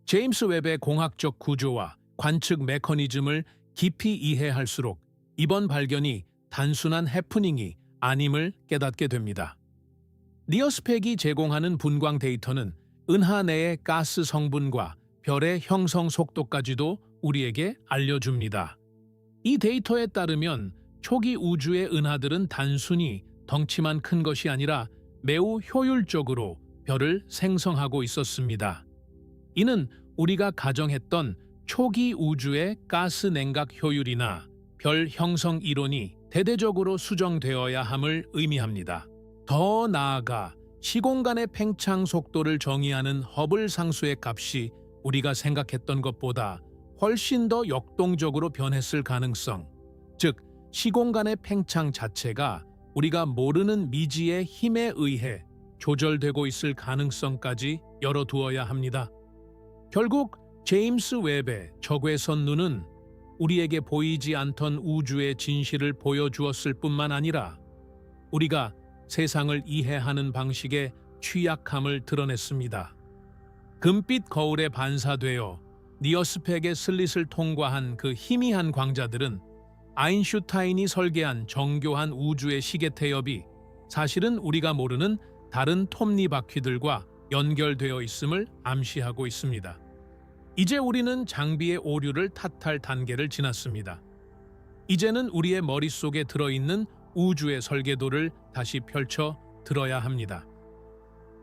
제임스 웹의 공학적 구조와 관측 메커니즘을 깊이 이해할수록 이번 발견이 단순한 해프닝이 아님을 깨닫게 됩니다. 니어스펙이 제공하는 분광 데이터는 은하 내의 가스 성분과 별의 형성 속도까지도 우리에게 알려줍니다. 이 데이터에 따르면 초기 우주의 은하들은 단순히 덩치만 큰 것이 아니라 매우 효율적으로 별을 생성하고 있었습니다. 이는 우리가 가정했던 초기 우주의 가스 냉각 효율이나 별 형성 이론이 대대적으로 수정되어야 함을 의미합니다. 더 나아가 시공간의 팽창 속도를 정의하는 허블 상수의 값이 우리가 생각했던 것보다 훨씬 더 역동적으로 변했을 가능성, 즉 시공간의 팽창 자체가 우리가 모르는 미지의 힘에 의해 조절되고 있을 가능성까지 열어두어야 합니다. 결국 제임스 웹의 적외선 눈은 우리에게 보이지 않던 우주의 진실을 보여주었을 뿐만 아니라 우리가 세상을 이해하는 방식의 취약함을 드러냈습니다. 금빛 거울에 반사되어 니어스펙의 슬릿을 통과한 그 희미한 광자들은 아인슈타인이 설계한 정교한 우주의 시계 태엽이 사실은 우리가 모르는 다른 톱니바퀴들과 연결되어 있음을 암시하고 있습니다. 이제 우리는 장비의 오류를 탓할 단계를 지났습니다. 이제는 우리의 머릿속에 들어있는 우주의 설계도를 다시 펼쳐 들어야 합니다.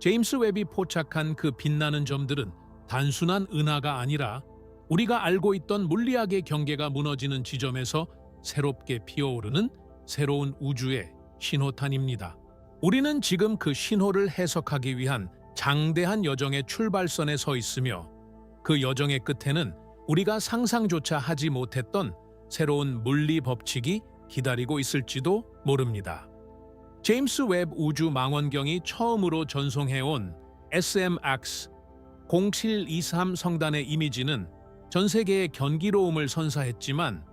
제임스 웹이 포착한 그 빛나는 점들은 단순한 은하가 아니라 우리가 알고 있던 물리학의 경계가 무너지는 지점에서 새롭게 피어오르는 새로운 우주의 신호탄입니다. 우리는 지금 그 신호를 해석하기 위한 장대한 여정의 출발선에 서 있으며 그 여정의 끝에는 우리가 상상조차 하지 못했던 새로운 물리 법칙이 기다리고 있을지도 모릅니다. 제임스 웹 우주 망원경이 처음으로 전송해온 SMX 0723 성단의 이미지는 전 세계의 경이로움을 선사했지만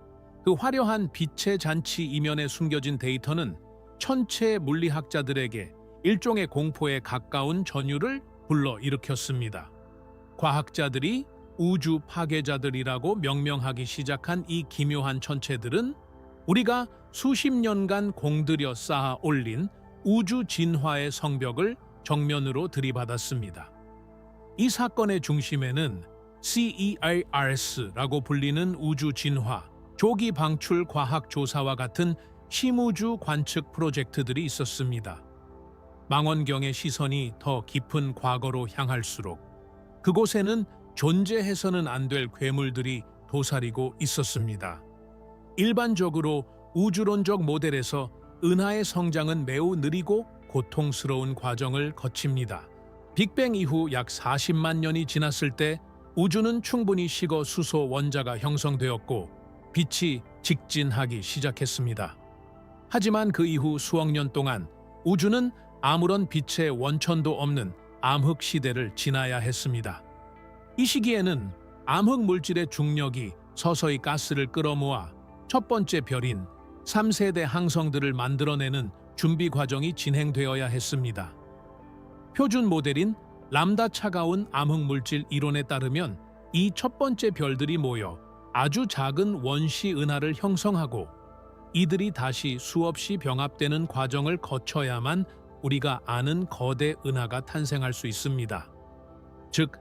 그 화려한 빛의 잔치 이면에 숨겨진 데이터는 천체 물리학자들에게 일종의 공포에 가까운 전율을 불러일으켰습니다. 과학자들이 우주 파괴자들이라고 명명하기 시작한 이 기묘한 천체들은 우리가 수십 년간 공들여 쌓아 올린 우주 진화의 성벽을 정면으로 들이받았습니다. 이 사건의 중심에는 CEIRS라고 불리는 우주 진화, 조기 방출 과학 조사와 같은 심우주 관측 프로젝트들이 있었습니다. 망원경의 시선이 더 깊은 과거로 향할수록 그곳에는 존재해서는 안 될 괴물들이 도사리고 있었습니다. 일반적으로 우주론적 모델에서 은하의 성장은 매우 느리고 고통스러운 과정을 거칩니다. 빅뱅 이후 약 40만 년이 지났을 때 우주는 충분히 식어 수소 원자가 형성되었고 빛이 직진하기 시작했습니다. 하지만 그 이후 수억 년 동안 우주는 아무런 빛의 원천도 없는 암흑 시대를 지나야 했습니다. 이 시기에는 암흑 물질의 중력이 서서히 가스를 끌어모아 첫 번째 별인 3세대 항성들을 만들어내는 준비 과정이 진행되어야 했습니다. 표준 모델인 람다 차가운 암흑 물질 이론에 따르면 이 첫 번째 별들이 모여 아주 작은 원시 은하를 형성하고 이들이 다시 수없이 병합되는 과정을 거쳐야만 우리가 아는 거대 은하가 탄생할 수 있습니다. 즉,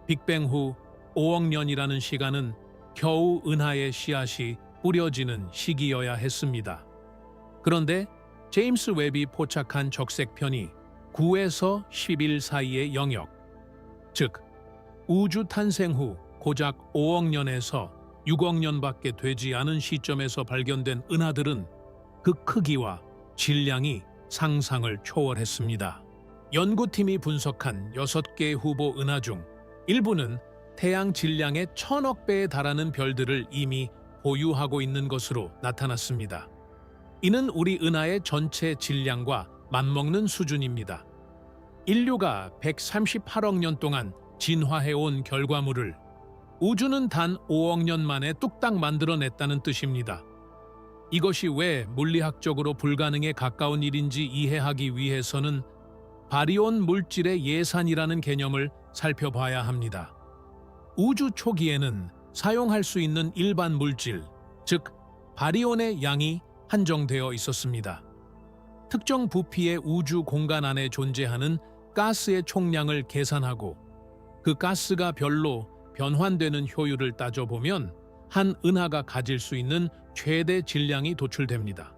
빅뱅 후 5억 년이라는 시간은 겨우 은하의 씨앗이 뿌려지는 시기여야 했습니다. 그런데 제임스 웹이 포착한 적색편이 9에서 10일 사이의 영역, 즉 우주 탄생 후 고작 5억 년에서 6억 년밖에 되지 않은 시점에서 발견된 은하들은 그 크기와 질량이 상상을 초월했습니다. 연구팀이 분석한 6개 후보 은하 중 일부는 태양 질량의 1000억 배에 달하는 별들을 이미 보유하고 있는 것으로 나타났습니다. 이는 우리 은하의 전체 질량과 맞먹는 수준입니다. 인류가 138억 년 동안 진화해온 결과물을 우주는 단 5억 년 만에 뚝딱 만들어냈다는 뜻입니다. 이것이 왜 물리학적으로 불가능에 가까운 일인지 이해하기 위해서는 바리온 물질의 예산이라는 개념을 살펴봐야 합니다. 우주 초기에는 사용할 수 있는 일반 물질, 즉 바리온의 양이 한정되어 있었습니다. 특정 부피의 우주 공간 안에 존재하는 가스의 총량을 계산하고 그 가스가 별로 변환되는 효율을 따져보면 한 은하가 가질 수 있는 최대 질량이 도출됩니다.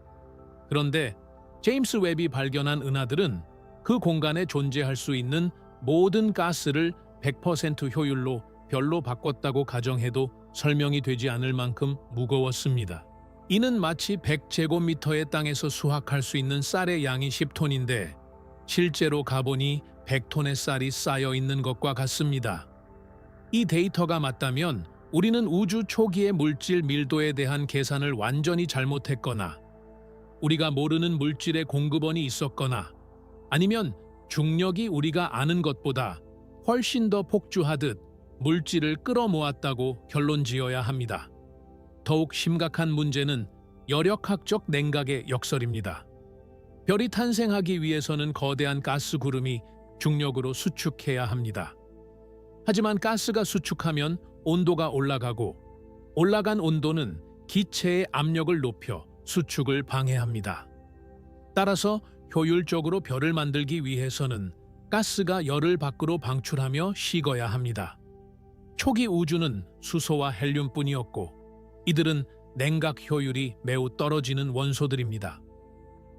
그런데 제임스 웹이 발견한 은하들은 그 공간에 존재할 수 있는 모든 가스를 100% 효율로 별로 바꿨다고 가정해도 설명이 되지 않을 만큼 무거웠습니다. 이는 마치 100제곱미터의 땅에서 수확할 수 있는 쌀의 양이 10톤인데 실제로 가보니 100톤의 쌀이 쌓여 있는 것과 같습니다. 이 데이터가 맞다면 우리는 우주 초기의 물질 밀도에 대한 계산을 완전히 잘못했거나 우리가 모르는 물질의 공급원이 있었거나 아니면 중력이 우리가 아는 것보다 훨씬 더 폭주하듯 물질을 끌어모았다고 결론지어야 합니다. 더욱 심각한 문제는 여력학적 냉각의 역설입니다. 별이 탄생하기 위해서는 거대한 가스 구름이 중력으로 수축해야 합니다. 하지만 가스가 수축하면 온도가 올라가고 올라간 온도는 기체의 압력을 높여 수축을 방해합니다. 따라서 효율적으로 별을 만들기 위해서는 가스가 열을 밖으로 방출하며 식어야 합니다. 초기 우주는 수소와 헬륨뿐이었고 이들은 냉각 효율이 매우 떨어지는 원소들입니다.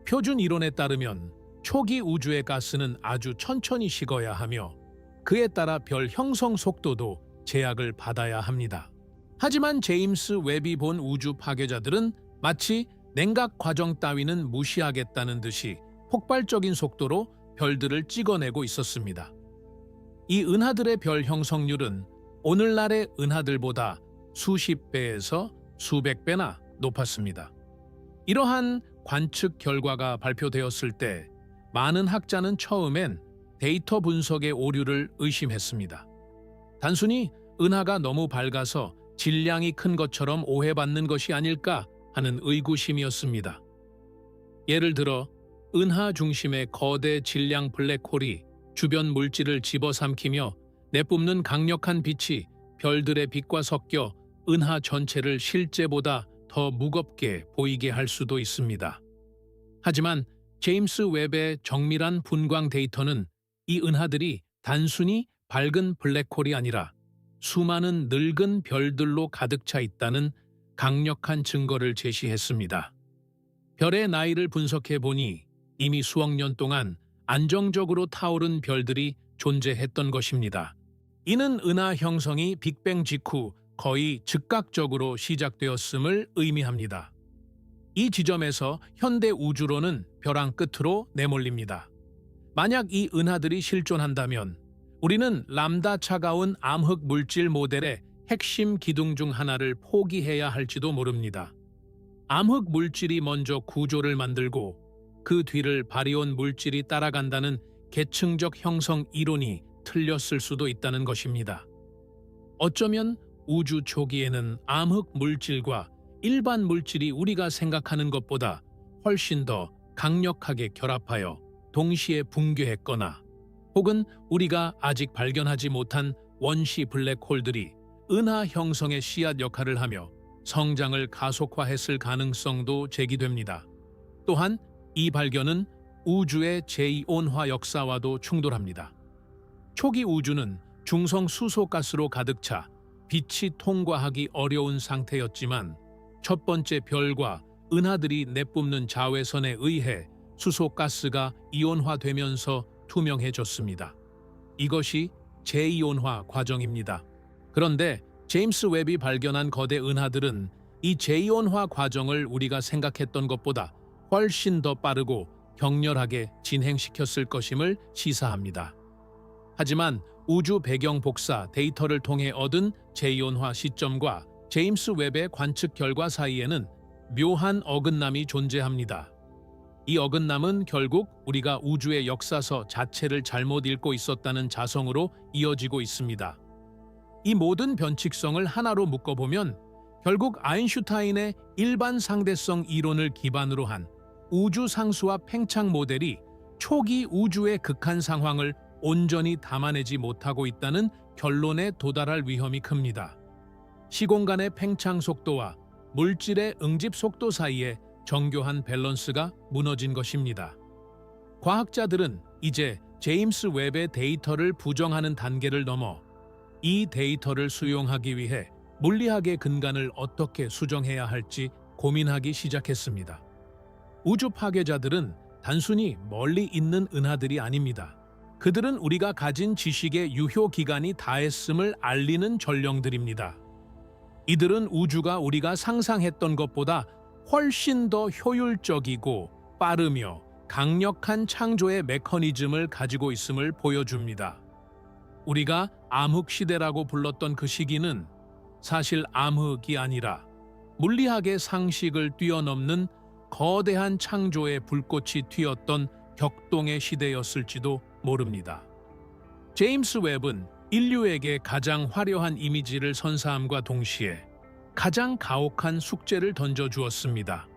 표준 이론에 따르면 초기 우주의 가스는 아주 천천히 식어야 하며 그에 따라 별 형성 속도도 제약을 받아야 합니다. 하지만 제임스 웹이 본 우주 파괴자들은 마치 냉각 과정 따위는 무시하겠다는 듯이 폭발적인 속도로 별들을 찍어내고 있었습니다. 이 은하들의 별 형성률은 오늘날의 은하들보다 수십 배에서 수백 배나 높았습니다. 이러한 관측 결과가 발표되었을 때 많은 학자는 처음엔 데이터 분석의 오류를 의심했습니다. 단순히 은하가 너무 밝아서 질량이 큰 것처럼 오해받는 것이 아닐까 하는 의구심이었습니다. 예를 들어 은하 중심의 거대 질량 블랙홀이 주변 물질을 집어삼키며 내뿜는 강력한 빛이 별들의 빛과 섞여 은하 전체를 실제보다 더 무겁게 보이게 할 수도 있습니다. 하지만 제임스 웹의 정밀한 분광 데이터는 이 은하들이 단순히 밝은 블랙홀이 아니라 수많은 늙은 별들로 가득 차 있다는 강력한 증거를 제시했습니다. 별의 나이를 분석해 보니 이미 수억 년 동안 안정적으로 타오른 별들이 존재했던 것입니다. 이는 은하 형성이 빅뱅 직후 거의 즉각적으로 시작되었음을 의미합니다. 이 지점에서 현대 우주론은 벼랑 끝으로 내몰립니다. 만약 이 은하들이 실존한다면 우리는 람다 차가운 암흑 물질 모델의 핵심 기둥 중 하나를 포기해야 할지도 모릅니다. 암흑 물질이 먼저 구조를 만들고 그 뒤를 바리온 물질이 따라간다는 계층적 형성 이론이 틀렸을 수도 있다는 것입니다. 어쩌면 우주 초기에는 암흑 물질과 일반 물질이 우리가 생각하는 것보다 훨씬 더 강력하게 결합하여 동시에 붕괴했거나 혹은 우리가 아직 발견하지 못한 원시 블랙홀들이 은하 형성의 씨앗 역할을 하며 성장을 가속화했을 가능성도 제기됩니다. 또한 이 발견은 우주의 제2온화 역사와도 충돌합니다. 초기 우주는 중성 수소가스로 가득 차 빛이 통과하기 어려운 상태였지만 첫 번째 별과 은하들이 내뿜는 자외선에 의해 수소가스가 이온화되면서 투명해졌습니다. 이것이 제2온화 과정입니다. 그런데 제임스 웹이 발견한 거대 은하들은 이 제2온화 과정을 우리가 생각했던 것보다 훨씬 더 빠르고 격렬하게 진행시켰을 것임을 시사합니다. 하지만 우주 배경 복사 데이터를 통해 얻은 제2온화 시점과 제임스 웹의 관측 결과 사이에는 묘한 어긋남이 존재합니다. 이 어긋남은 결국 우리가 우주의 역사서 자체를 잘못 읽고 있었다는 자성으로 이어지고 있습니다. 이 모든 변칙성을 하나로 묶어보면 결국 아인슈타인의 일반 상대성 이론을 기반으로 한 우주 상수와 팽창 모델이 초기 우주의 극한 상황을 온전히 담아내지 못하고 있다는 결론에 도달할 위험이 큽니다. 시공간의 팽창 속도와 물질의 응집 속도 사이에 정교한 밸런스가 무너진 것입니다. 과학자들은 이제 제임스 웹의 데이터를 부정하는 단계를 넘어 이 데이터를 수용하기 위해 물리학의 근간을 어떻게 수정해야 할지 고민하기 시작했습니다. 우주 파괴자들은 단순히 멀리 있는 은하들이 아닙니다. 그들은 우리가 가진 지식의 유효 기간이 다했음을 알리는 전령들입니다. 이들은 우주가 우리가 상상했던 것보다 훨씬 더 효율적이고 빠르며 강력한 창조의 메커니즘을 가지고 있음을 보여줍니다. 우리가 암흑 시대라고 불렀던 그 시기는 사실 암흑이 아니라 물리학의 상식을 뛰어넘는 거대한 창조의 불꽃이 튀었던 격동의 시대였을지도 모릅니다. 제임스 웹은 인류에게 가장 화려한 이미지를 선사함과 동시에 가장 가혹한 숙제를 던져주었습니다.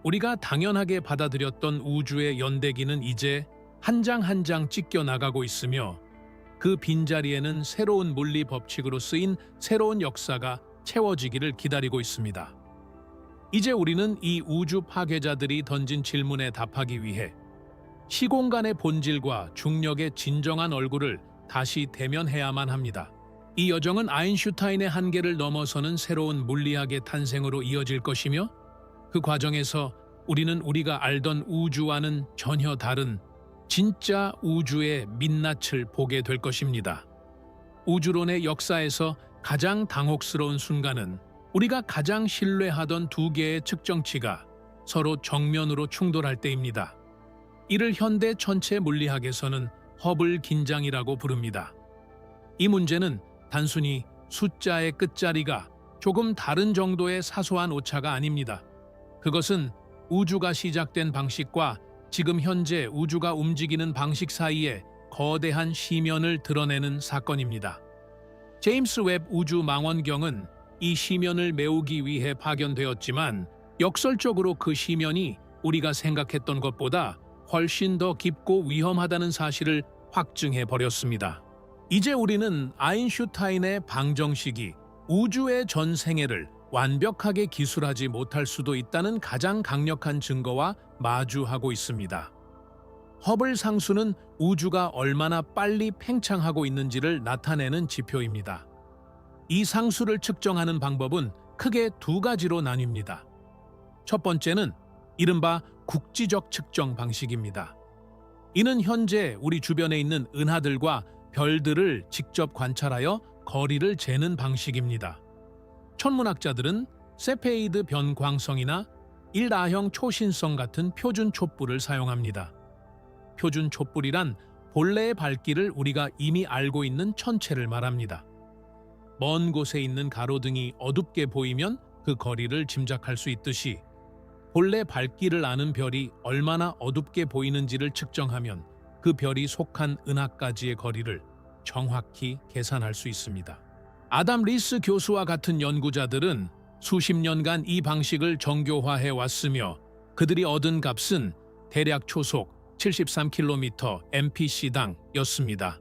우리가 당연하게 받아들였던 우주의 연대기는 이제 한 장 한 장 찢겨 나가고 있으며 그 빈자리에는 새로운 물리 법칙으로 쓰인 새로운 역사가 채워지기를 기다리고 있습니다. 이제 우리는 이 우주 파괴자들이 던진 질문에 답하기 위해 시공간의 본질과 중력의 진정한 얼굴을 다시 대면해야만 합니다. 이 여정은 아인슈타인의 한계를 넘어서는 새로운 물리학의 탄생으로 이어질 것이며 그 과정에서 우리는 우리가 알던 우주와는 전혀 다른 진짜 우주의 민낯을 보게 될 것입니다. 우주론의 역사에서 가장 당혹스러운 순간은 우리가 가장 신뢰하던 두 개의 측정치가 서로 정면으로 충돌할 때입니다. 이를 현대 천체 물리학에서는 허블 긴장이라고 부릅니다. 이 문제는 단순히 숫자의 끝자리가 조금 다른 정도의 사소한 오차가 아닙니다. 그것은 우주가 시작된 방식과 지금 현재 우주가 움직이는 방식 사이에 거대한 시면을 드러내는 사건입니다. 제임스 웹 우주 망원경은 이 시면을 메우기 위해 파견되었지만 역설적으로 그 시면이 우리가 생각했던 것보다 훨씬 더 깊고 위험하다는 사실을 확증해 버렸습니다. 이제 우리는 아인슈타인의 방정식이 우주의 전 생애를 완벽하게 기술하지 못할 수도 있다는 가장 강력한 증거와 마주하고 있습니다. 허블 상수는 우주가 얼마나 빨리 팽창하고 있는지를 나타내는 지표입니다. 이 상수를 측정하는 방법은 크게 두 가지로 나뉩니다. 첫 번째는 이른바 국지적 측정 방식입니다. 이는 현재 우리 주변에 있는 은하들과 별들을 직접 관찰하여 거리를 재는 방식입니다. 천문학자들은 세페이드 변광성이나 1아형 초신성 같은 표준 촛불을 사용합니다. 표준 촛불이란 본래의 밝기를 우리가 이미 알고 있는 천체를 말합니다. 먼 곳에 있는 가로등이 어둡게 보이면 그 거리를 짐작할 수 있듯이 본래 밝기를 아는 별이 얼마나 어둡게 보이는지를 측정하면 그 별이 속한 은하까지의 거리를 정확히 계산할 수 있습니다. 아담 리스 교수와 같은 연구자들은 수십 년간 이 방식을 정교화해 왔으며 그들이 얻은 값은 대략 초속 73km mpc당였습니다.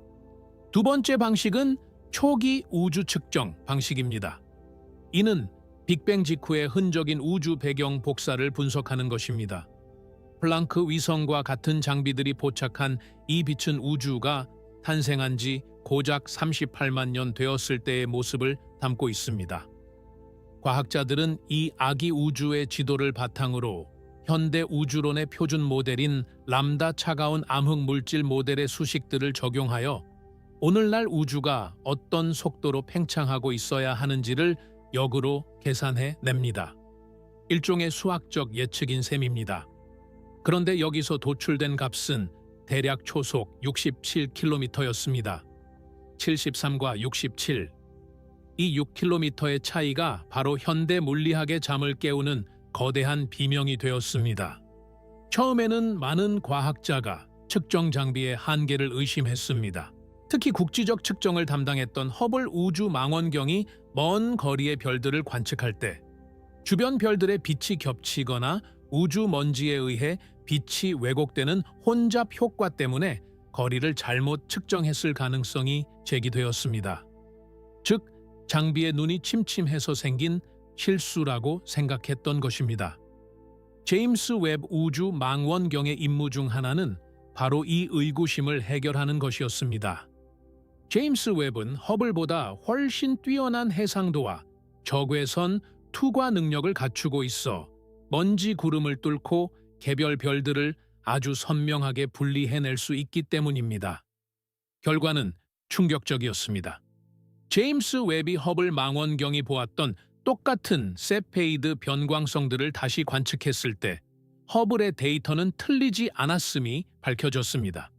두 번째 방식은 초기 우주 측정 방식입니다. 이는 빅뱅 직후의 흔적인 우주 배경 복사를 분석하는 것입니다. 플랑크 위성과 같은 장비들이 포착한 이 빛은 우주가 탄생한 지 고작 38만 년 되었을 때의 모습을 담고 있습니다. 과학자들은 이 아기 우주의 지도를 바탕으로 현대 우주론의 표준 모델인 람다 차가운 암흑 물질 모델의 수식들을 적용하여 오늘날 우주가 어떤 속도로 팽창하고 있어야 하는지를 역으로 계산해 냅니다. 일종의 수학적 예측인 셈입니다. 그런데 여기서 도출된 값은 대략 초속 67km였습니다. 73과 67. 이 6km의 차이가 바로 현대 물리학의 잠을 깨우는 거대한 비명이 되었습니다. 처음에는 많은 과학자가 측정 장비의 한계를 의심했습니다. 특히 국지적 측정을 담당했던 허블 우주 망원경이 먼 거리의 별들을 관측할 때 주변 별들의 빛이 겹치거나 우주 먼지에 의해 빛이 왜곡되는 혼잡 효과 때문에 거리를 잘못 측정했을 가능성이 제기되었습니다. 즉, 장비의 눈이 침침해서 생긴 실수라고 생각했던 것입니다. 제임스 웹 우주 망원경의 임무 중 하나는 바로 이 의구심을 해결하는 것이었습니다. 제임스 웹은 허블보다 훨씬 뛰어난 해상도와 적외선 투과 능력을 갖추고 있어 먼지 구름을 뚫고 개별 별들을 아주 선명하게 분리해낼 수 있기 때문입니다. 결과는 충격적이었습니다. 제임스 웹이 허블 망원경이 보았던 똑같은 세페이드 변광성들을 다시 관측했을 때 허블의 데이터는 틀리지 않았음이 밝혀졌습니다.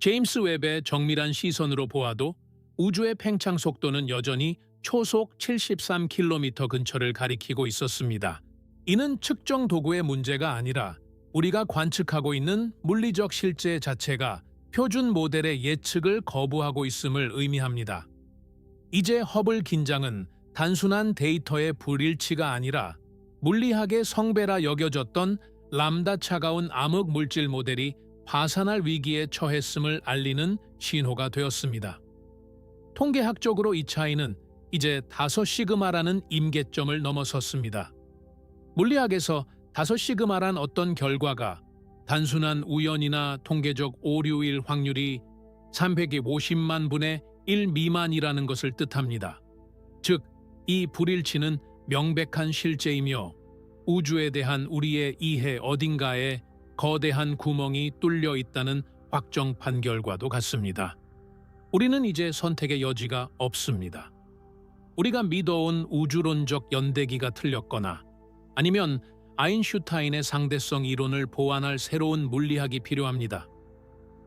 제임스 웹의 정밀한 시선으로 보아도 우주의 팽창 속도는 여전히 초속 73km 근처를 가리키고 있었습니다. 이는 측정 도구의 문제가 아니라 우리가 관측하고 있는 물리적 실제 자체가 표준 모델의 예측을 거부하고 있음을 의미합니다. 이제 허블 긴장은 단순한 데이터의 불일치가 아니라 물리학의 성배라 여겨졌던 람다 차가운 암흑 물질 모델이 파산할 위기에 처했음을 알리는 신호가 되었습니다. 통계학적으로 이 차이는 이제 5시그마라는 임계점을 넘어섰습니다. 물리학에서 5시그마란 어떤 결과가 단순한 우연이나 통계적 오류일 확률이 350만 분의 1 미만이라는 것을 뜻합니다. 즉, 이 불일치는 명백한 실제이며 우주에 대한 우리의 이해 어딘가에 거대한 구멍이 뚫려 있다는 확정판 결과도 같습니다. 우리는 이제 선택의 여지가 없습니다. 우리가 믿어온 우주론적 연대기가 틀렸거나 아니면 아인슈타인의 상대성 이론을 보완할 새로운 물리학이 필요합니다.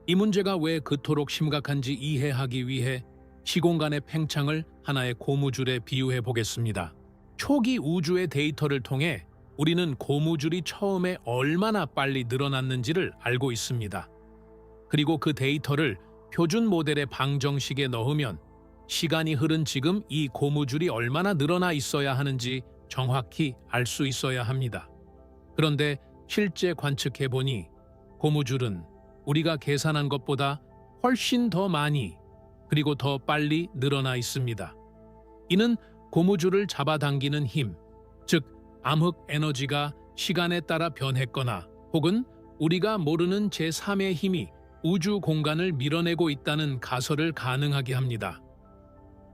이 문제가 왜 그토록 심각한지 이해하기 위해 시공간의 팽창을 하나의 고무줄에 비유해 보겠습니다. 초기 우주의 데이터를 통해 우리는 고무줄이 처음에 얼마나 빨리 늘어났는지를 알고 있습니다. 그리고 그 데이터를 표준 모델의 방정식에 넣으면 시간이 흐른 지금 이 고무줄이 얼마나 늘어나 있어야 하는지 정확히 알 수 있어야 합니다. 그런데 실제 관측해보니 고무줄은 우리가 계산한 것보다 훨씬 더 많이 그리고 더 빨리 늘어나 있습니다. 이는 고무줄을 잡아당기는 힘, 즉 암흑 에너지가 시간에 따라 변했거나 혹은 우리가 모르는 제3의 힘이 우주 공간을 밀어내고 있다는 가설을 가능하게 합니다.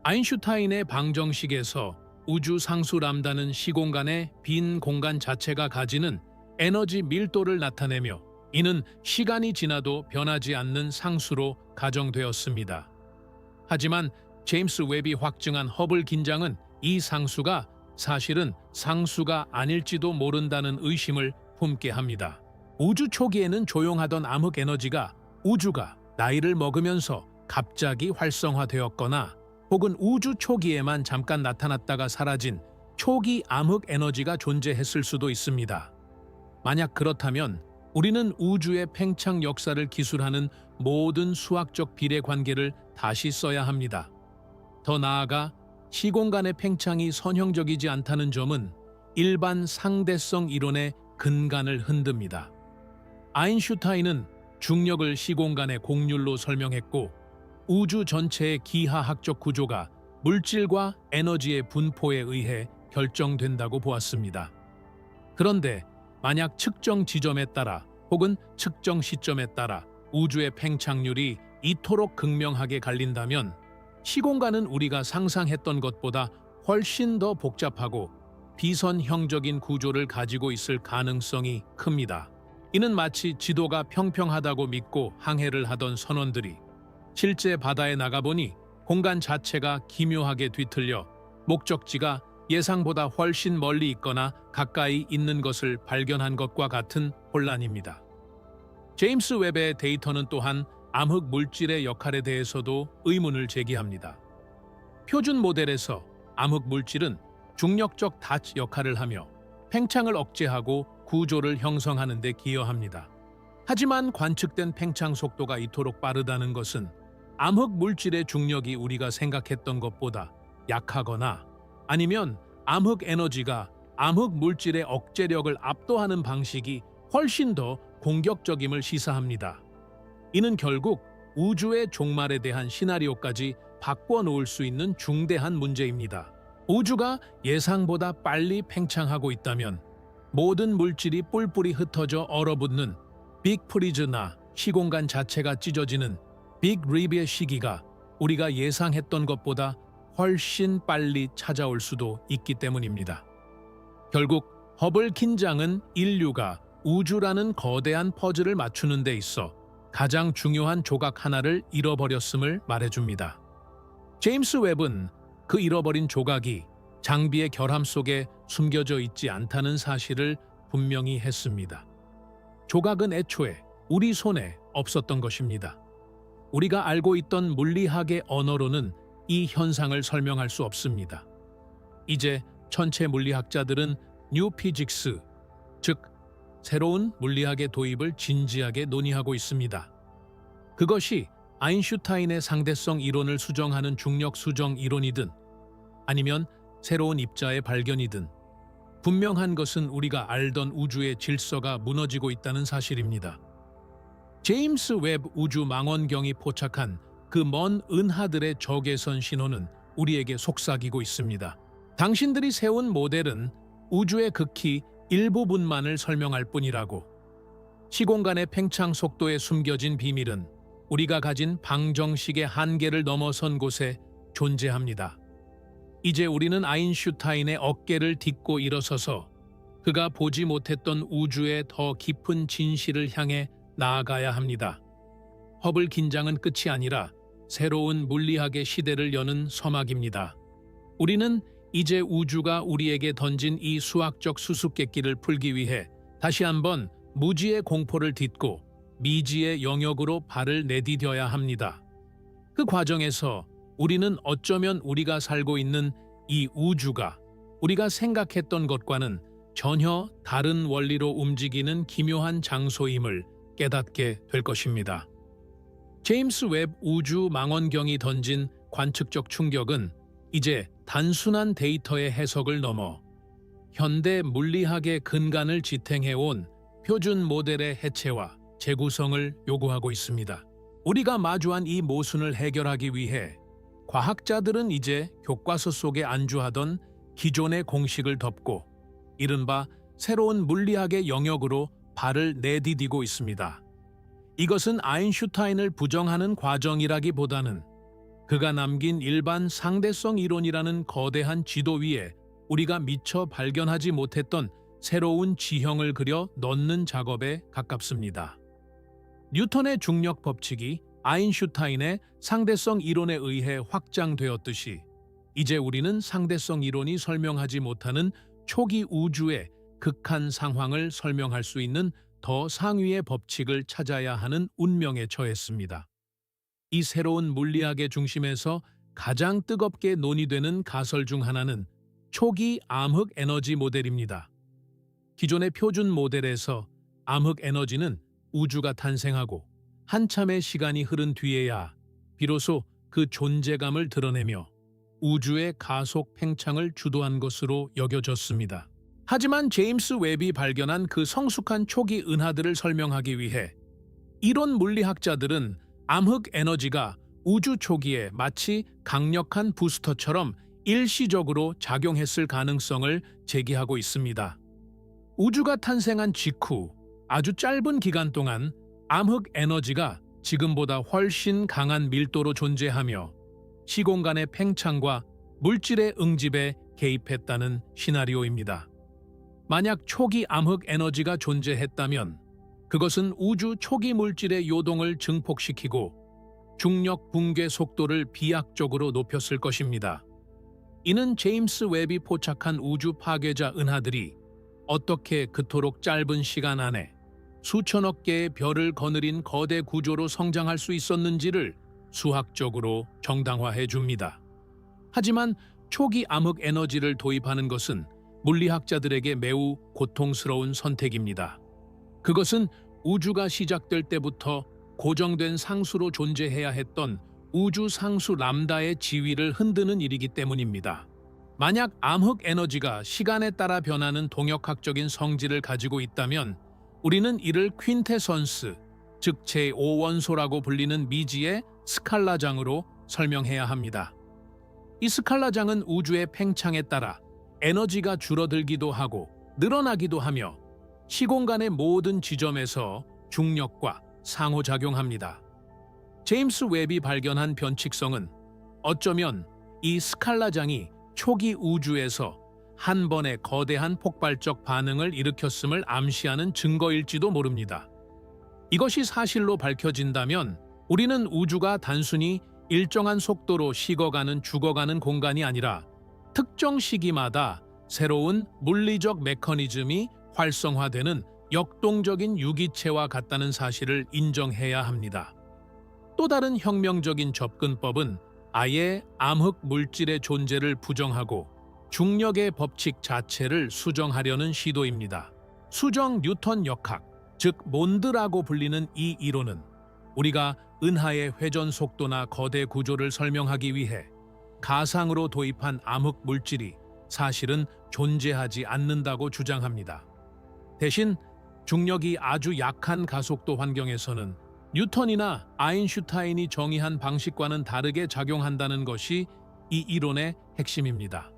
아인슈타인의 방정식에서 우주 상수 람다는 시공간의 빈 공간 자체가 가지는 에너지 밀도를 나타내며 이는 시간이 지나도 변하지 않는 상수로 가정되었습니다. 하지만 제임스 웹이 확증한 허블 긴장은 이 상수가 사실은 상수가 아닐지도 모른다는 의심을 품게 합니다. 우주 초기에는 조용하던 암흑 에너지가 우주가 나이를 먹으면서 갑자기 활성화되었거나 혹은 우주 초기에만 잠깐 나타났다가 사라진 초기 암흑 에너지가 존재했을 수도 있습니다. 만약 그렇다면 우리는 우주의 팽창 역사를 기술하는 모든 수학적 비례 관계를 다시 써야 합니다. 더 나아가 시공간의 팽창이 선형적이지 않다는 점은 일반 상대성 이론의 근간을 흔듭니다. 아인슈타인은 중력을 시공간의 곡률로 설명했고 우주 전체의 기하학적 구조가 물질과 에너지의 분포에 의해 결정된다고 보았습니다. 그런데 만약 측정 지점에 따라 혹은 측정 시점에 따라 우주의 팽창률이 이토록 극명하게 갈린다면 시공간은 우리가 상상했던 것보다 훨씬 더 복잡하고 비선형적인 구조를 가지고 있을 가능성이 큽니다. 이는 마치 지도가 평평하다고 믿고 항해를 하던 선원들이 실제 바다에 나가보니 공간 자체가 기묘하게 뒤틀려 목적지가 예상보다 훨씬 멀리 있거나 가까이 있는 것을 발견한 것과 같은 혼란입니다. 제임스 웹의 데이터는 또한 암흑 물질의 역할에 대해서도 의문을 제기합니다. 표준 모델에서 암흑 물질은 중력적 닷 역할을 하며 팽창을 억제하고 구조를 형성하는 데 기여합니다. 하지만 관측된 팽창 속도가 이토록 빠르다는 것은 암흑 물질의 중력이 우리가 생각했던 것보다 약하거나 아니면 암흑 에너지가 암흑 물질의 억제력을 압도하는 방식이 훨씬 더 공격적임을 시사합니다. 이는 결국 우주의 종말에 대한 시나리오까지 바꿔놓을 수 있는 중대한 문제입니다. 우주가 예상보다 빨리 팽창하고 있다면 모든 물질이 뿔뿔이 흩어져 얼어붙는 빅 프리즈나 시공간 자체가 찢어지는 빅 리브의 시기가 우리가 예상했던 것보다 훨씬 빨리 찾아올 수도 있기 때문입니다. 결국 허블 긴장은 인류가 우주라는 거대한 퍼즐을 맞추는 데 있어 가장 중요한 조각 하나를 잃어버렸음을 말해줍니다. 제임스 웹은 그 잃어버린 조각이 장비의 결함 속에 숨겨져 있지 않다는 사실을 분명히 했습니다. 조각은 애초에 우리 손에 없었던 것입니다. 우리가 알고 있던 물리학의 언어로는 이 현상을 설명할 수 없습니다. 이제 천체 물리학자들은 뉴 피직스, 즉 새로운 물리학의 도입을 진지하게 논의하고 있습니다. 그것이 아인슈타인의 상대성 이론을 수정하는 중력 수정 이론이든 아니면 새로운 입자의 발견이든 분명한 것은 우리가 알던 우주의 질서가 무너지고 있다는 사실입니다. 제임스 웹 우주 망원경이 포착한 그 먼 은하들의 적외선 신호는 우리에게 속삭이고 있습니다. 당신들이 세운 모델은 우주의 극히 일부분만을 설명할 뿐이라고. 시공간의 팽창 속도에 숨겨진 비밀은 우리가 가진 방정식의 한계를 넘어선 곳에 존재합니다. 이제 우리는 아인슈타인의 어깨를 딛고 일어서서 그가 보지 못했던 우주의 더 깊은 진실을 향해 나아가야 합니다. 허블 긴장은 끝이 아니라 새로운 물리학의 시대를 여는 서막입니다. 우리는 이제 우주가 우리에게 던진 이 수학적 수수께끼를 풀기 위해 다시 한번 무지의 공포를 딛고 미지의 영역으로 발을 내디뎌야 합니다. 그 과정에서 우리는 어쩌면 우리가 살고 있는 이 우주가 우리가 생각했던 것과는 전혀 다른 원리로 움직이는 기묘한 장소임을 깨닫게 될 것입니다. 제임스 웹 우주 망원경이 던진 관측적 충격은 이제 단순한 데이터의 해석을 넘어 현대 물리학의 근간을 지탱해온 표준 모델의 해체와 재구성을 요구하고 있습니다. 우리가 마주한 이 모순을 해결하기 위해 과학자들은 이제 교과서 속에 안주하던 기존의 공식을 덮고 이른바 새로운 물리학의 영역으로 발을 내디디고 있습니다. 이것은 아인슈타인을 부정하는 과정이라기보다는 그가 남긴 일반 상대성 이론이라는 거대한 지도 위에 우리가 미처 발견하지 못했던 새로운 지형을 그려 넣는 작업에 가깝습니다. 뉴턴의 중력 법칙이 아인슈타인의 상대성 이론에 의해 확장되었듯이 이제 우리는 상대성 이론이 설명하지 못하는 초기 우주의 극한 상황을 설명할 수 있는 더 상위의 법칙을 찾아야 하는 운명에 처했습니다. 이 새로운 물리학의 중심에서 가장 뜨겁게 논의되는 가설 중 하나는 초기 암흑 에너지 모델입니다. 기존의 표준 모델에서 암흑 에너지는 우주가 탄생하고 한참의 시간이 흐른 뒤에야 비로소 그 존재감을 드러내며 우주의 가속 팽창을 주도한 것으로 여겨졌습니다. 하지만 제임스 웹이 발견한 그 성숙한 초기 은하들을 설명하기 위해 이론 물리학자들은 암흑 에너지가 우주 초기에 마치 강력한 부스터처럼 일시적으로 작용했을 가능성을 제기하고 있습니다. 우주가 탄생한 직후 아주 짧은 기간 동안 암흑 에너지가 지금보다 훨씬 강한 밀도로 존재하며 시공간의 팽창과 물질의 응집에 개입했다는 시나리오입니다. 만약 초기 암흑 에너지가 존재했다면 그것은 우주 초기 물질의 요동을 증폭시키고 중력 붕괴 속도를 비약적으로 높였을 것입니다. 이는 제임스 웹이 포착한 우주 파괴자 은하들이 어떻게 그토록 짧은 시간 안에 수천억 개의 별을 거느린 거대 구조로 성장할 수 있었는지를 수학적으로 정당화해 줍니다. 하지만 초기 암흑 에너지를 도입하는 것은 물리학자들에게 매우 고통스러운 선택입니다. 그것은 우주가 시작될 때부터 고정된 상수로 존재해야 했던 우주 상수 람다의 지위를 흔드는 일이기 때문입니다. 만약 암흑 에너지가 시간에 따라 변하는 동역학적인 성질을 가지고 있다면 우리는 이를 퀸테선스, 즉 제5원소라고 불리는 미지의 스칼라장으로 설명해야 합니다. 이 스칼라장은 우주의 팽창에 따라 에너지가 줄어들기도 하고 늘어나기도 하며 시공간의 모든 지점에서 중력과 상호작용합니다. 제임스 웹이 발견한 변칙성은 어쩌면 이 스칼라장이 초기 우주에서 한 번의 거대한 폭발적 반응을 일으켰음을 암시하는 증거일지도 모릅니다. 이것이 사실로 밝혀진다면 우리는 우주가 단순히 일정한 속도로 식어가는 죽어가는 공간이 아니라 특정 시기마다 새로운 물리적 메커니즘이 활성화되는 역동적인 유기체와 같다는 사실을 인정해야 합니다. 또 다른 혁명적인 접근법은 아예 암흑 물질의 존재를 부정하고 중력의 법칙 자체를 수정하려는 시도입니다. 수정 뉴턴 역학, 즉 몬드라고 불리는 이 이론은 우리가 은하의 회전 속도나 거대 구조를 설명하기 위해 가상으로 도입한 암흑 물질이 사실은 존재하지 않는다고 주장합니다. 대신 중력이 아주 약한 가속도 환경에서는 뉴턴이나 아인슈타인이 정의한 방식과는 다르게 작용한다는 것이 이 이론의 핵심입니다.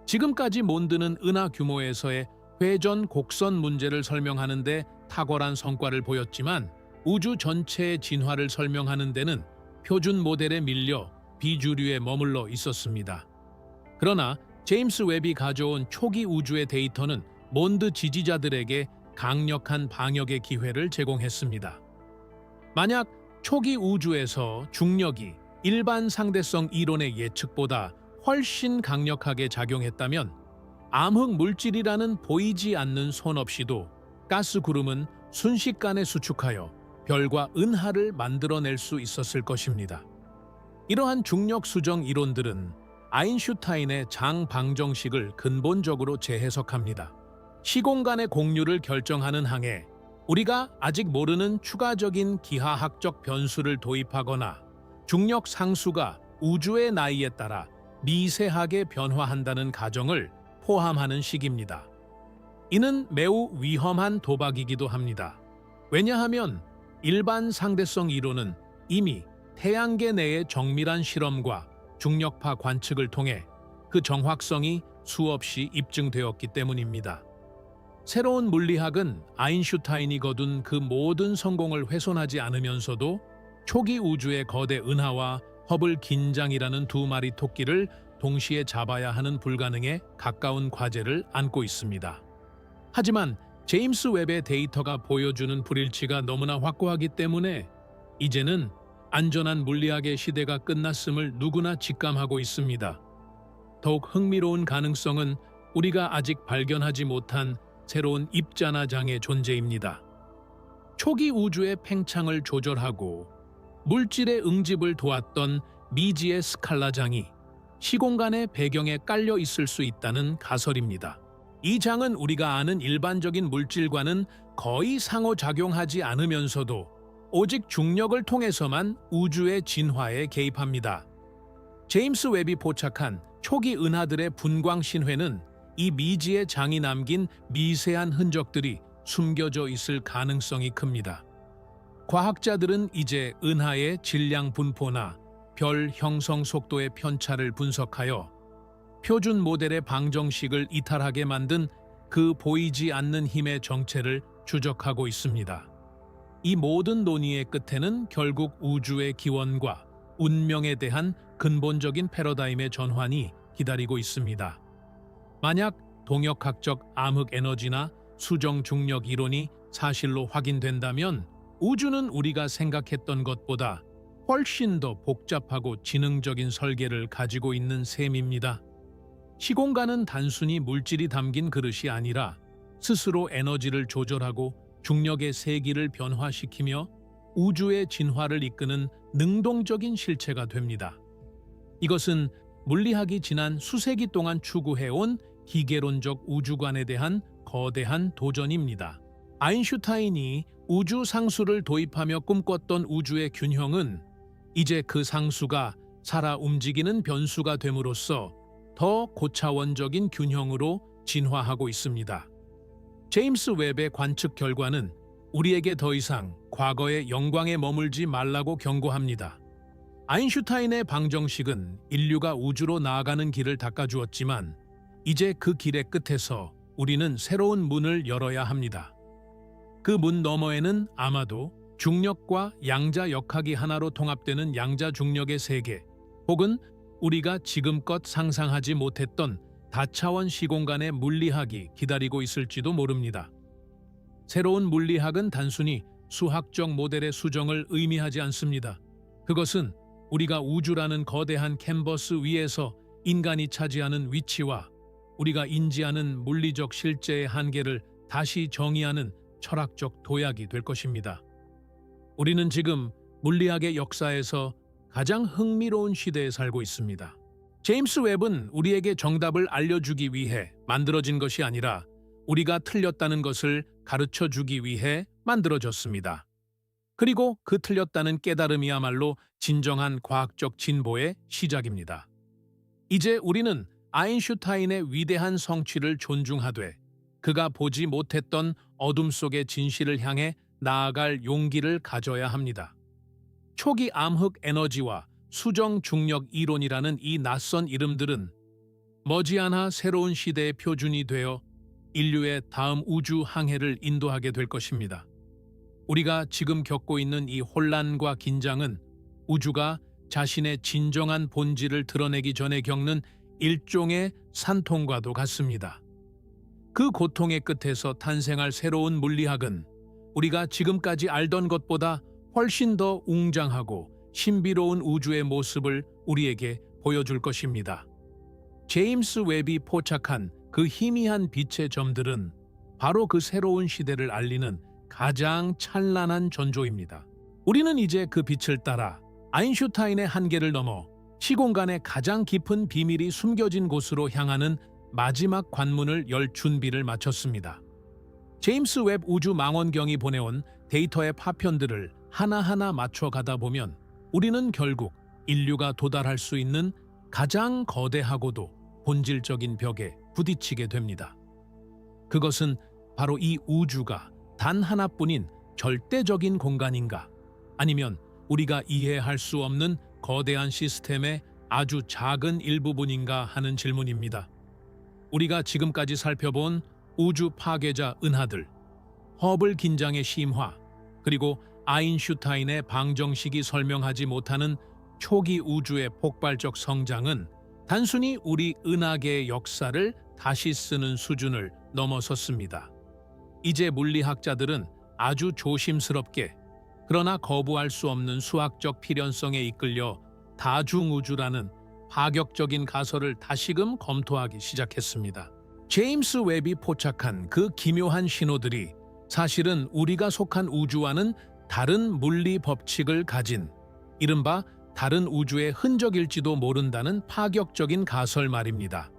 지금까지 몬드는 은하 규모에서의 회전 곡선 문제를 설명하는 데 탁월한 성과를 보였지만 우주 전체의 진화를 설명하는 데는 표준 모델에 밀려 비주류에 머물러 있었습니다. 그러나 제임스 웹이 가져온 초기 우주의 데이터는 몬드 지지자들에게 강력한 방역의 기회를 제공했습니다. 만약 초기 우주에서 중력이 일반 상대성 이론의 예측보다 훨씬 강력하게 작용했다면 암흑 물질이라는 보이지 않는 손 없이도 가스 구름은 순식간에 수축하여 별과 은하를 만들어낼 수 있었을 것입니다. 이러한 중력 수정 이론들은 아인슈타인의 장방정식을 근본적으로 재해석합니다. 시공간의 공류를 결정하는 항에 우리가 아직 모르는 추가적인 기하학적 변수를 도입하거나 중력 상수가 우주의 나이에 따라 미세하게 변화한다는 가정을 포함하는 식입니다. 이는 매우 위험한 도박이기도 합니다. 왜냐하면 일반 상대성 이론은 이미 태양계 내의 정밀한 실험과 중력파 관측을 통해 그 정확성이 수없이 입증되었기 때문입니다. 새로운 물리학은 아인슈타인이 거둔 그 모든 성공을 훼손하지 않으면서도 초기 우주의 거대 은하와 허블 긴장이라는 두 마리 토끼를 동시에 잡아야 하는 불가능에 가까운 과제를 안고 있습니다. 하지만 제임스 웹의 데이터가 보여주는 불일치가 너무나 확고하기 때문에 이제는 안전한 물리학의 시대가 끝났음을 누구나 직감하고 있습니다. 더욱 흥미로운 가능성은 우리가 아직 발견하지 못한 새로운 입자나장의 존재입니다. 초기 우주의 팽창을 조절하고 물질의 응집을 도왔던 미지의 스칼라장이 시공간의 배경에 깔려 있을 수 있다는 가설입니다. 이 장은 우리가 아는 일반적인 물질과는 거의 상호작용하지 않으면서도 오직 중력을 통해서만 우주의 진화에 개입합니다. 제임스 웹이 포착한 초기 은하들의 분광 신회는 이 미지의 장이 남긴 미세한 흔적들이 숨겨져 있을 가능성이 큽니다. 과학자들은 이제 은하의 질량 분포나 별 형성 속도의 편차를 분석하여 표준 모델의 방정식을 이탈하게 만든 그 보이지 않는 힘의 정체를 추적하고 있습니다. 이 모든 논의의 끝에는 결국 우주의 기원과 운명에 대한 근본적인 패러다임의 전환이 기다리고 있습니다. 만약 동역학적 암흑 에너지나 수정 중력 이론이 사실로 확인된다면 우주는 우리가 생각했던 것보다 훨씬 더 복잡하고 지능적인 설계를 가지고 있는 셈입니다. 시공간은 단순히 물질이 담긴 그릇이 아니라 스스로 에너지를 조절하고 중력의 세기를 변화시키며 우주의 진화를 이끄는 능동적인 실체가 됩니다. 이것은 물리학이 지난 수세기 동안 추구해온 기계론적 우주관에 대한 거대한 도전입니다. 아인슈타인이 우주 상수를 도입하며 꿈꿨던 우주의 균형은 이제 그 상수가 살아 움직이는 변수가 됨으로써 더 고차원적인 균형으로 진화하고 있습니다. 제임스 웹의 관측 결과는 우리에게 더 이상 과거의 영광에 머물지 말라고 경고합니다. 아인슈타인의 방정식은 인류가 우주로 나아가는 길을 닦아주었지만 이제 그 길의 끝에서 우리는 새로운 문을 열어야 합니다. 그 문 너머에는 아마도 중력과 양자 역학이 하나로 통합되는 양자 중력의 세계, 혹은 우리가 지금껏 상상하지 못했던 다차원 시공간의 물리학이 기다리고 있을지도 모릅니다. 새로운 물리학은 단순히 수학적 모델의 수정을 의미하지 않습니다. 그것은 우리가 우주라는 거대한 캔버스 위에서 인간이 차지하는 위치와 우리가 인지하는 물리적 실제의 한계를 다시 정의하는 철학적 도약이 될 것입니다. 우리는 지금 물리학의 역사에서 가장 흥미로운 시대에 살고 있습니다. 제임스 웹은 우리에게 정답을 알려주기 위해 만들어진 것이 아니라 우리가 틀렸다는 것을 가르쳐주기 위해 만들어졌습니다. 그리고 그 틀렸다는 깨달음이야말로 진정한 과학적 진보의 시작입니다. 이제 우리는 아인슈타인의 위대한 성취를 존중하되 그가 보지 못했던 어둠 속의 진실을 향해 나아갈 용기를 가져야 합니다. 초기 암흑 에너지와 수정 중력 이론이라는 이 낯선 이름들은 머지않아 새로운 시대의 표준이 되어 인류의 다음 우주 항해를 인도하게 될 것입니다. 우리가 지금 겪고 있는 이 혼란과 긴장은 우주가 자신의 진정한 본질을 드러내기 전에 겪는 일종의 산통과도 같습니다. 그 고통의 끝에서 탄생할 새로운 물리학은 우리가 지금까지 알던 것보다 훨씬 더 웅장하고 신비로운 우주의 모습을 우리에게 보여줄 것입니다. 제임스 웹이 포착한 그 희미한 빛의 점들은 바로 그 새로운 시대를 알리는 가장 찬란한 전조입니다. 우리는 이제 그 빛을 따라 아인슈타인의 한계를 넘어 시공간의 가장 깊은 비밀이 숨겨진 곳으로 향하는 마지막 관문을 열 준비를 마쳤습니다. 제임스 웹 우주 망원경이 보내온 데이터의 파편들을 하나하나 맞춰가다 보면 우리는 결국 인류가 도달할 수 있는 가장 거대하고도 본질적인 벽에 부딪히게 됩니다. 그것은 바로 이 우주가 단 하나뿐인 절대적인 공간인가, 아니면 우리가 이해할 수 없는 거대한 시스템의 아주 작은 일부분인가 하는 질문입니다. 우리가 지금까지 살펴본 우주 파괴자 은하들, 허블 긴장의 심화, 그리고 아인슈타인의 방정식이 설명하지 못하는 초기 우주의 폭발적 성장은 단순히 우리 은하계의 역사를 다시 쓰는 수준을 넘어섰습니다. 이제 물리학자들은 아주 조심스럽게, 그러나 거부할 수 없는 수학적 필연성에 이끌려 다중우주라는 파격적인 가설을 다시금 검토하기 시작했습니다. 제임스 웹이 포착한 그 기묘한 신호들이 사실은 우리가 속한 우주와는 다른 물리 법칙을 가진 이른바 다른 우주의 흔적일지도 모른다는 파격적인 가설 말입니다.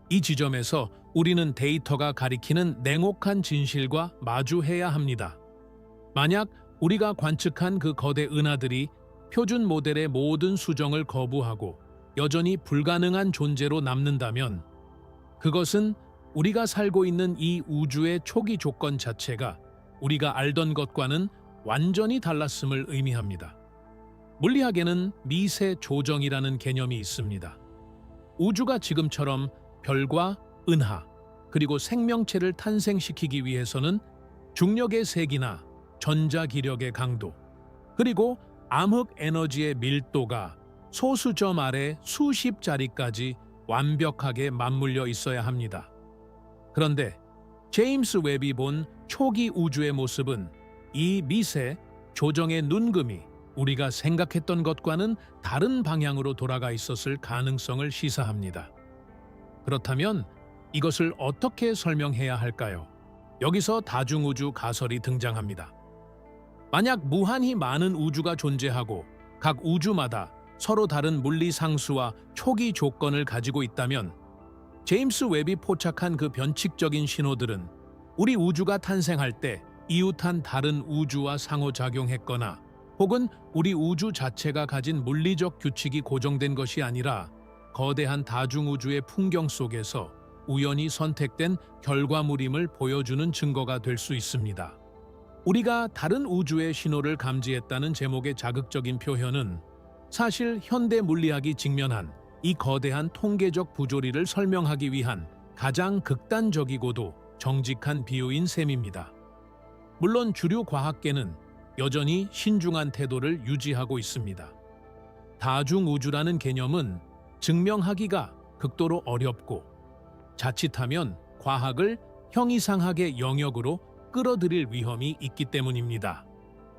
이 지점에서 우리는 데이터가 가리키는 냉혹한 진실과 마주해야 합니다. 만약 우리가 관측한 그 거대 은하들이 표준 모델의 모든 수정을 거부하고 여전히 불가능한 존재로 남는다면 그것은 우리가 살고 있는 이 우주의 초기 조건 자체가 우리가 알던 것과는 완전히 달랐음을 의미합니다. 물리학에는 미세 조정이라는 개념이 있습니다. 우주가 지금처럼 별과 은하, 그리고 생명체를 탄생시키기 위해서는 중력의 세기나 전자기력의 강도, 그리고 암흑 에너지의 밀도가 소수점 아래 수십 자리까지 완벽하게 맞물려 있어야 합니다. 그런데 제임스 웹이 본 초기 우주의 모습은 이 미세 조정의 눈금이 우리가 생각했던 것과는 다른 방향으로 돌아가 있었을 가능성을 시사합니다. 그렇다면 이것을 어떻게 설명해야 할까요? 여기서 다중우주 가설이 등장합니다. 만약 무한히 많은 우주가 존재하고 각 우주마다 서로 다른 물리 상수와 초기 조건을 가지고 있다면 제임스 웹이 포착한 그 변칙적인 신호들은 우리 우주가 탄생할 때 이웃한 다른 우주와 상호작용했거나 혹은 우리 우주 자체가 가진 물리적 규칙이 고정된 것이 아니라 거대한 다중우주의 풍경 속에서 우연히 선택된 결과물임을 보여주는 증거가 될 수 있습니다. 우리가 다른 우주의 신호를 감지했다는 제목의 자극적인 표현은 사실 현대 물리학이 직면한 이 거대한 통계적 부조리를 설명하기 위한 가장 극단적이고도 정직한 비유인 셈입니다. 물론 주류 과학계는 여전히 신중한 태도를 유지하고 있습니다. 다중우주라는 개념은 증명하기가 극도로 어렵고 자칫하면 과학을 형이상학의 영역으로 끌어들일 위험이 있기 때문입니다.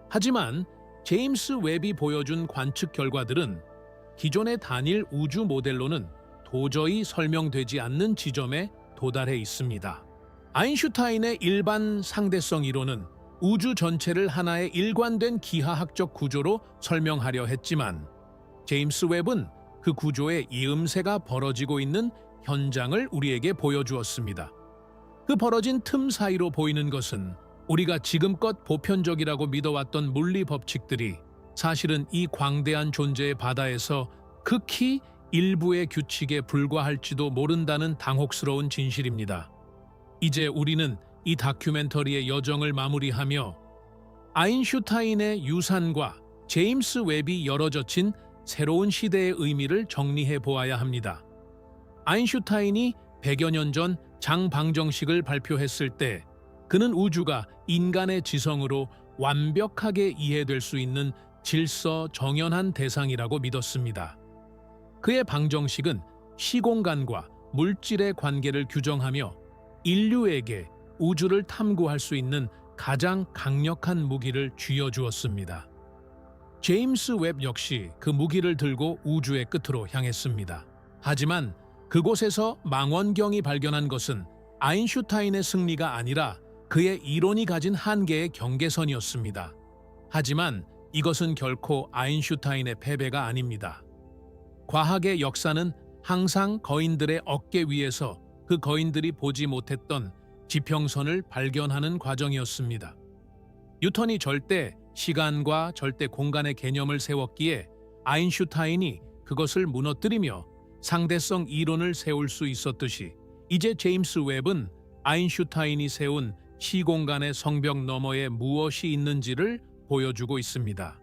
하지만 제임스 웹이 보여준 관측 결과들은 기존의 단일 우주 모델로는 도저히 설명되지 않는 지점에 도달해 있습니다. 아인슈타인의 일반 상대성 이론은 우주 전체를 하나의 일관된 기하학적 구조로 설명하려 했지만 제임스 웹은 그 구조의 이음새가 벌어지고 있는 현장을 우리에게 보여주었습니다. 그 벌어진 틈 사이로 보이는 것은 우리가 지금껏 보편적이라고 믿어왔던 물리 법칙들이 사실은 이 광대한 존재의 바다에서 극히 일부의 규칙에 불과할지도 모른다는 당혹스러운 진실입니다. 이제 우리는 이 다큐멘터리의 여정을 마무리하며 아인슈타인의 유산과 제임스 웹이 열어젖힌 새로운 시대의 의미를 정리해 보아야 합니다. 아인슈타인이 100여 년 전 장방정식을 발표했을 때 그는 우주가 인간의 지성으로 완벽하게 이해될 수 있는 질서정연한 대상이라고 믿었습니다. 그의 방정식은 시공간과 물질의 관계를 규정하며 인류에게 우주를 탐구할 수 있는 가장 강력한 무기를 쥐어주었습니다. 제임스 웹 역시 그 무기를 들고 우주의 끝으로 향했습니다. 하지만 그곳에서 망원경이 발견한 것은 아인슈타인의 승리가 아니라 그의 이론이 가진 한계의 경계선이었습니다. 하지만 이것은 결코 아인슈타인의 패배가 아닙니다. 과학의 역사는 항상 거인들의 어깨 위에서 그 거인들이 보지 못했던 지평선을 발견하는 과정이었습니다. 뉴턴이 절대 시간과 절대 공간의 개념을 세웠기에 아인슈타인이 그것을 무너뜨리며 상대성 이론을 세울 수 있었듯이 이제 제임스 웹은 아인슈타인이 세운 시공간의 성벽 너머에 무엇이 있는지를 보여주고 있습니다.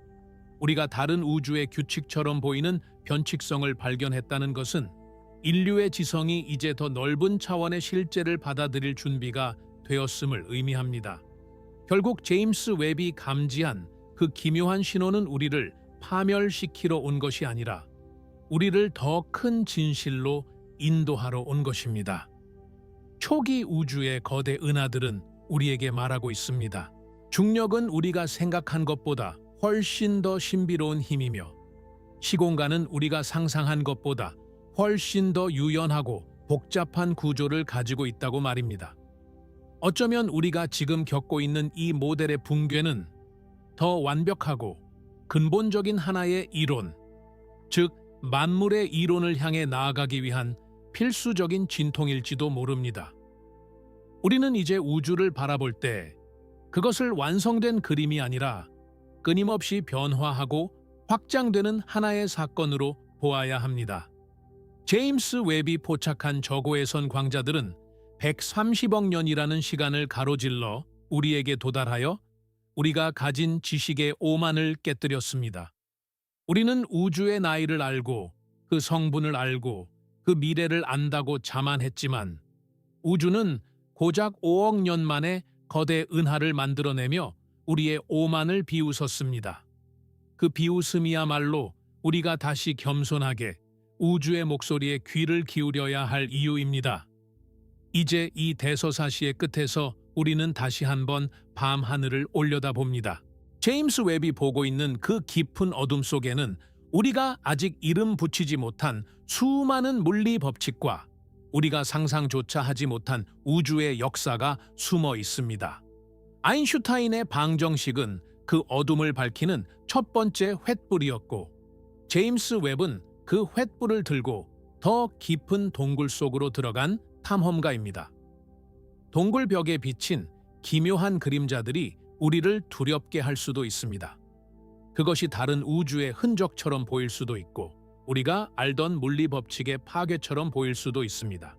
우리가 다른 우주의 규칙처럼 보이는 변칙성을 발견했다는 것은 인류의 지성이 이제 더 넓은 차원의 실제를 받아들일 준비가 되었음을 의미합니다. 결국 제임스 웹이 감지한 그 기묘한 신호는 우리를 파멸시키러 온 것이 아니라 우리를 더 큰 진실로 인도하러 온 것입니다. 초기 우주의 거대 은하들은 우리에게 말하고 있습니다. 중력은 우리가 생각한 것보다 훨씬 더 신비로운 힘이며 시공간은 우리가 상상한 것보다 훨씬 더 유연하고 복잡한 구조를 가지고 있다고 말입니다. 어쩌면 우리가 지금 겪고 있는 이 모델의 붕괴는 더 완벽하고 근본적인 하나의 이론, 즉 만물의 이론을 향해 나아가기 위한 필수적인 진통일지도 모릅니다. 우리는 이제 우주를 바라볼 때 그것을 완성된 그림이 아니라 끊임없이 변화하고 확장되는 하나의 사건으로 보아야 합니다. 제임스 웹이 포착한 저고해선 광자들은 130억 년이라는 시간을 가로질러 우리에게 도달하여 우리가 가진 지식의 오만을 깨뜨렸습니다. 우리는 우주의 나이를 알고 그 성분을 알고 그 미래를 안다고 자만했지만 우주는 고작 5억 년 만에 거대 은하를 만들어내며 우리의 오만을 비웃었습니다. 그 비웃음이야말로 우리가 다시 겸손하게 우주의 목소리에 귀를 기울여야 할 이유입니다. 이제 이 대서사시의 끝에서 우리는 다시 한번 밤 하늘을 올려다봅니다. 제임스 웹이 보고 있는 그 깊은 어둠 속에는 우리가 아직 이름 붙이지 못한 수많은 물리 법칙과 우리가 상상조차 하지 못한 우주의 역사가 숨어 있습니다. 아인슈타인의 방정식은 그 어둠을 밝히는 첫 번째 횃불이었고, 제임스 웹은 그 횃불을 들고 더 깊은 동굴 속으로 들어간 탐험가입니다. 동굴 벽에 비친 기묘한 그림자들이 우리를 두렵게 할 수도 있습니다. 그것이 다른 우주의 흔적처럼 보일 수도 있고, 우리가 알던 물리 법칙의 파괴처럼 보일 수도 있습니다.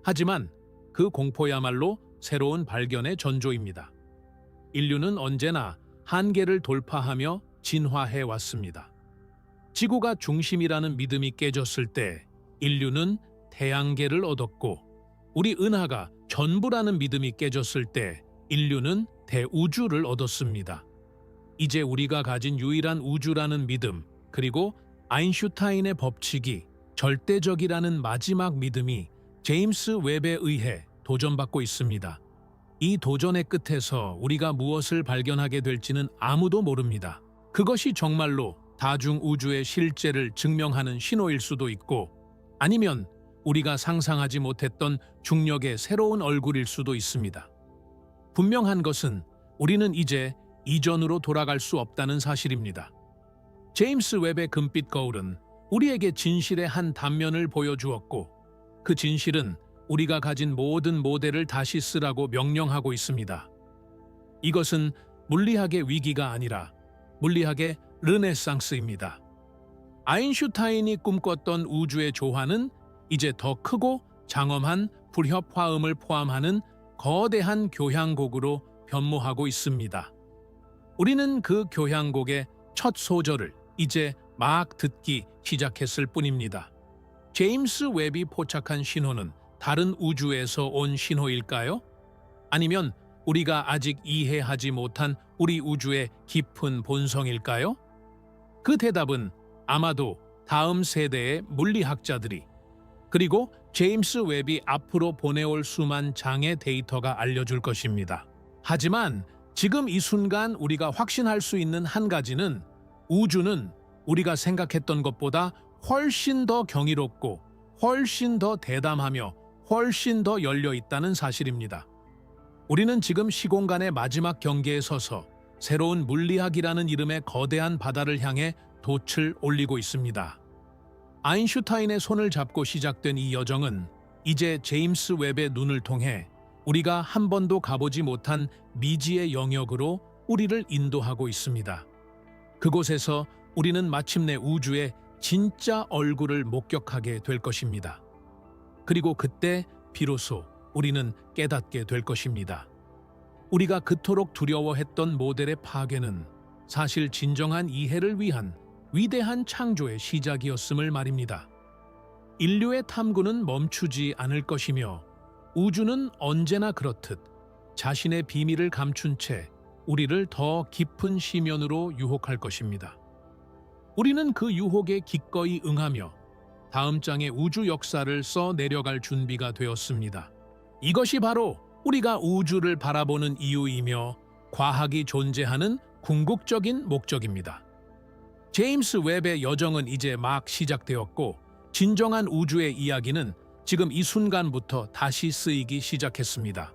하지만 그 공포야말로 새로운 발견의 전조입니다. 인류는 언제나 한계를 돌파하며 진화해 왔습니다. 지구가 중심이라는 믿음이 깨졌을 때 인류는 태양계를 얻었고, 우리 은하가 전부라는 믿음이 깨졌을 때 인류는 대우주를 얻었습니다. 이제 우리가 가진 유일한 우주라는 믿음, 그리고 아인슈타인의 법칙이 절대적이라는 마지막 믿음이 제임스 웹에 의해 도전받고 있습니다. 이 도전의 끝에서 우리가 무엇을 발견하게 될지는 아무도 모릅니다. 그것이 정말로 다중우주의 실제를 증명하는 신호일 수도 있고, 아니면 우리가 상상하지 못했던 중력의 새로운 얼굴일 수도 있습니다. 분명한 것은 우리는 이제 이전으로 돌아갈 수 없다는 사실입니다. 제임스 웹의 금빛 거울은 우리에게 진실의 한 단면을 보여주었고, 그 진실은 우리가 가진 모든 모델을 다시 쓰라고 명령하고 있습니다. 이것은 물리학의 위기가 아니라 물리학의 르네상스입니다. 아인슈타인이 꿈꿨던 우주의 조화는 이제 더 크고 장엄한 불협 화음을 포함하는 거대한 교향곡으로 변모하고 있습니다. 우리는 그 교향곡의 첫 소절을 이제 막 듣기 시작했을 뿐입니다. 제임스 웹이 포착한 신호는 다른 우주에서 온 신호일까요? 아니면 우리가 아직 이해하지 못한 우리 우주의 깊은 본성일까요? 그 대답은 아마도 다음 세대의 물리학자들이, 그리고 제임스 웹이 앞으로 보내올 수만 장의 데이터가 알려줄 것입니다. 하지만 지금 이 순간 우리가 확신할 수 있는 한 가지는, 우주는 우리가 생각했던 것보다 훨씬 더 경이롭고 훨씬 더 대담하며 훨씬 더 열려 있다는 사실입니다. 우리는 지금 시공간의 마지막 경계에 서서 새로운 물리학이라는 이름의 거대한 바다를 향해 돛을 올리고 있습니다. 아인슈타인의 손을 잡고 시작된 이 여정은 이제 제임스 웹의 눈을 통해 우리가 한 번도 가보지 못한 미지의 영역으로 우리를 인도하고 있습니다. 그곳에서 우리는 마침내 우주의 진짜 얼굴을 목격하게 될 것입니다. 그리고 그때 비로소 우리는 깨닫게 될 것입니다. 우리가 그토록 두려워했던 모델의 파괴는 사실 진정한 이해를 위한 위대한 창조의 시작이었음을 말입니다. 인류의 탐구는 멈추지 않을 것이며, 우주는 언제나 그렇듯 자신의 비밀을 감춘 채 우리를 더 깊은 심연으로 유혹할 것입니다. 우리는 그 유혹에 기꺼이 응하며 다음 장의 우주 역사를 써 내려갈 준비가 되었습니다. 이것이 바로 우리가 우주를 바라보는 이유이며 과학이 존재하는 궁극적인 목적입니다. 제임스 웹의 여정은 이제 막 시작되었고, 진정한 우주의 이야기는 지금 이 순간부터 다시 쓰이기 시작했습니다.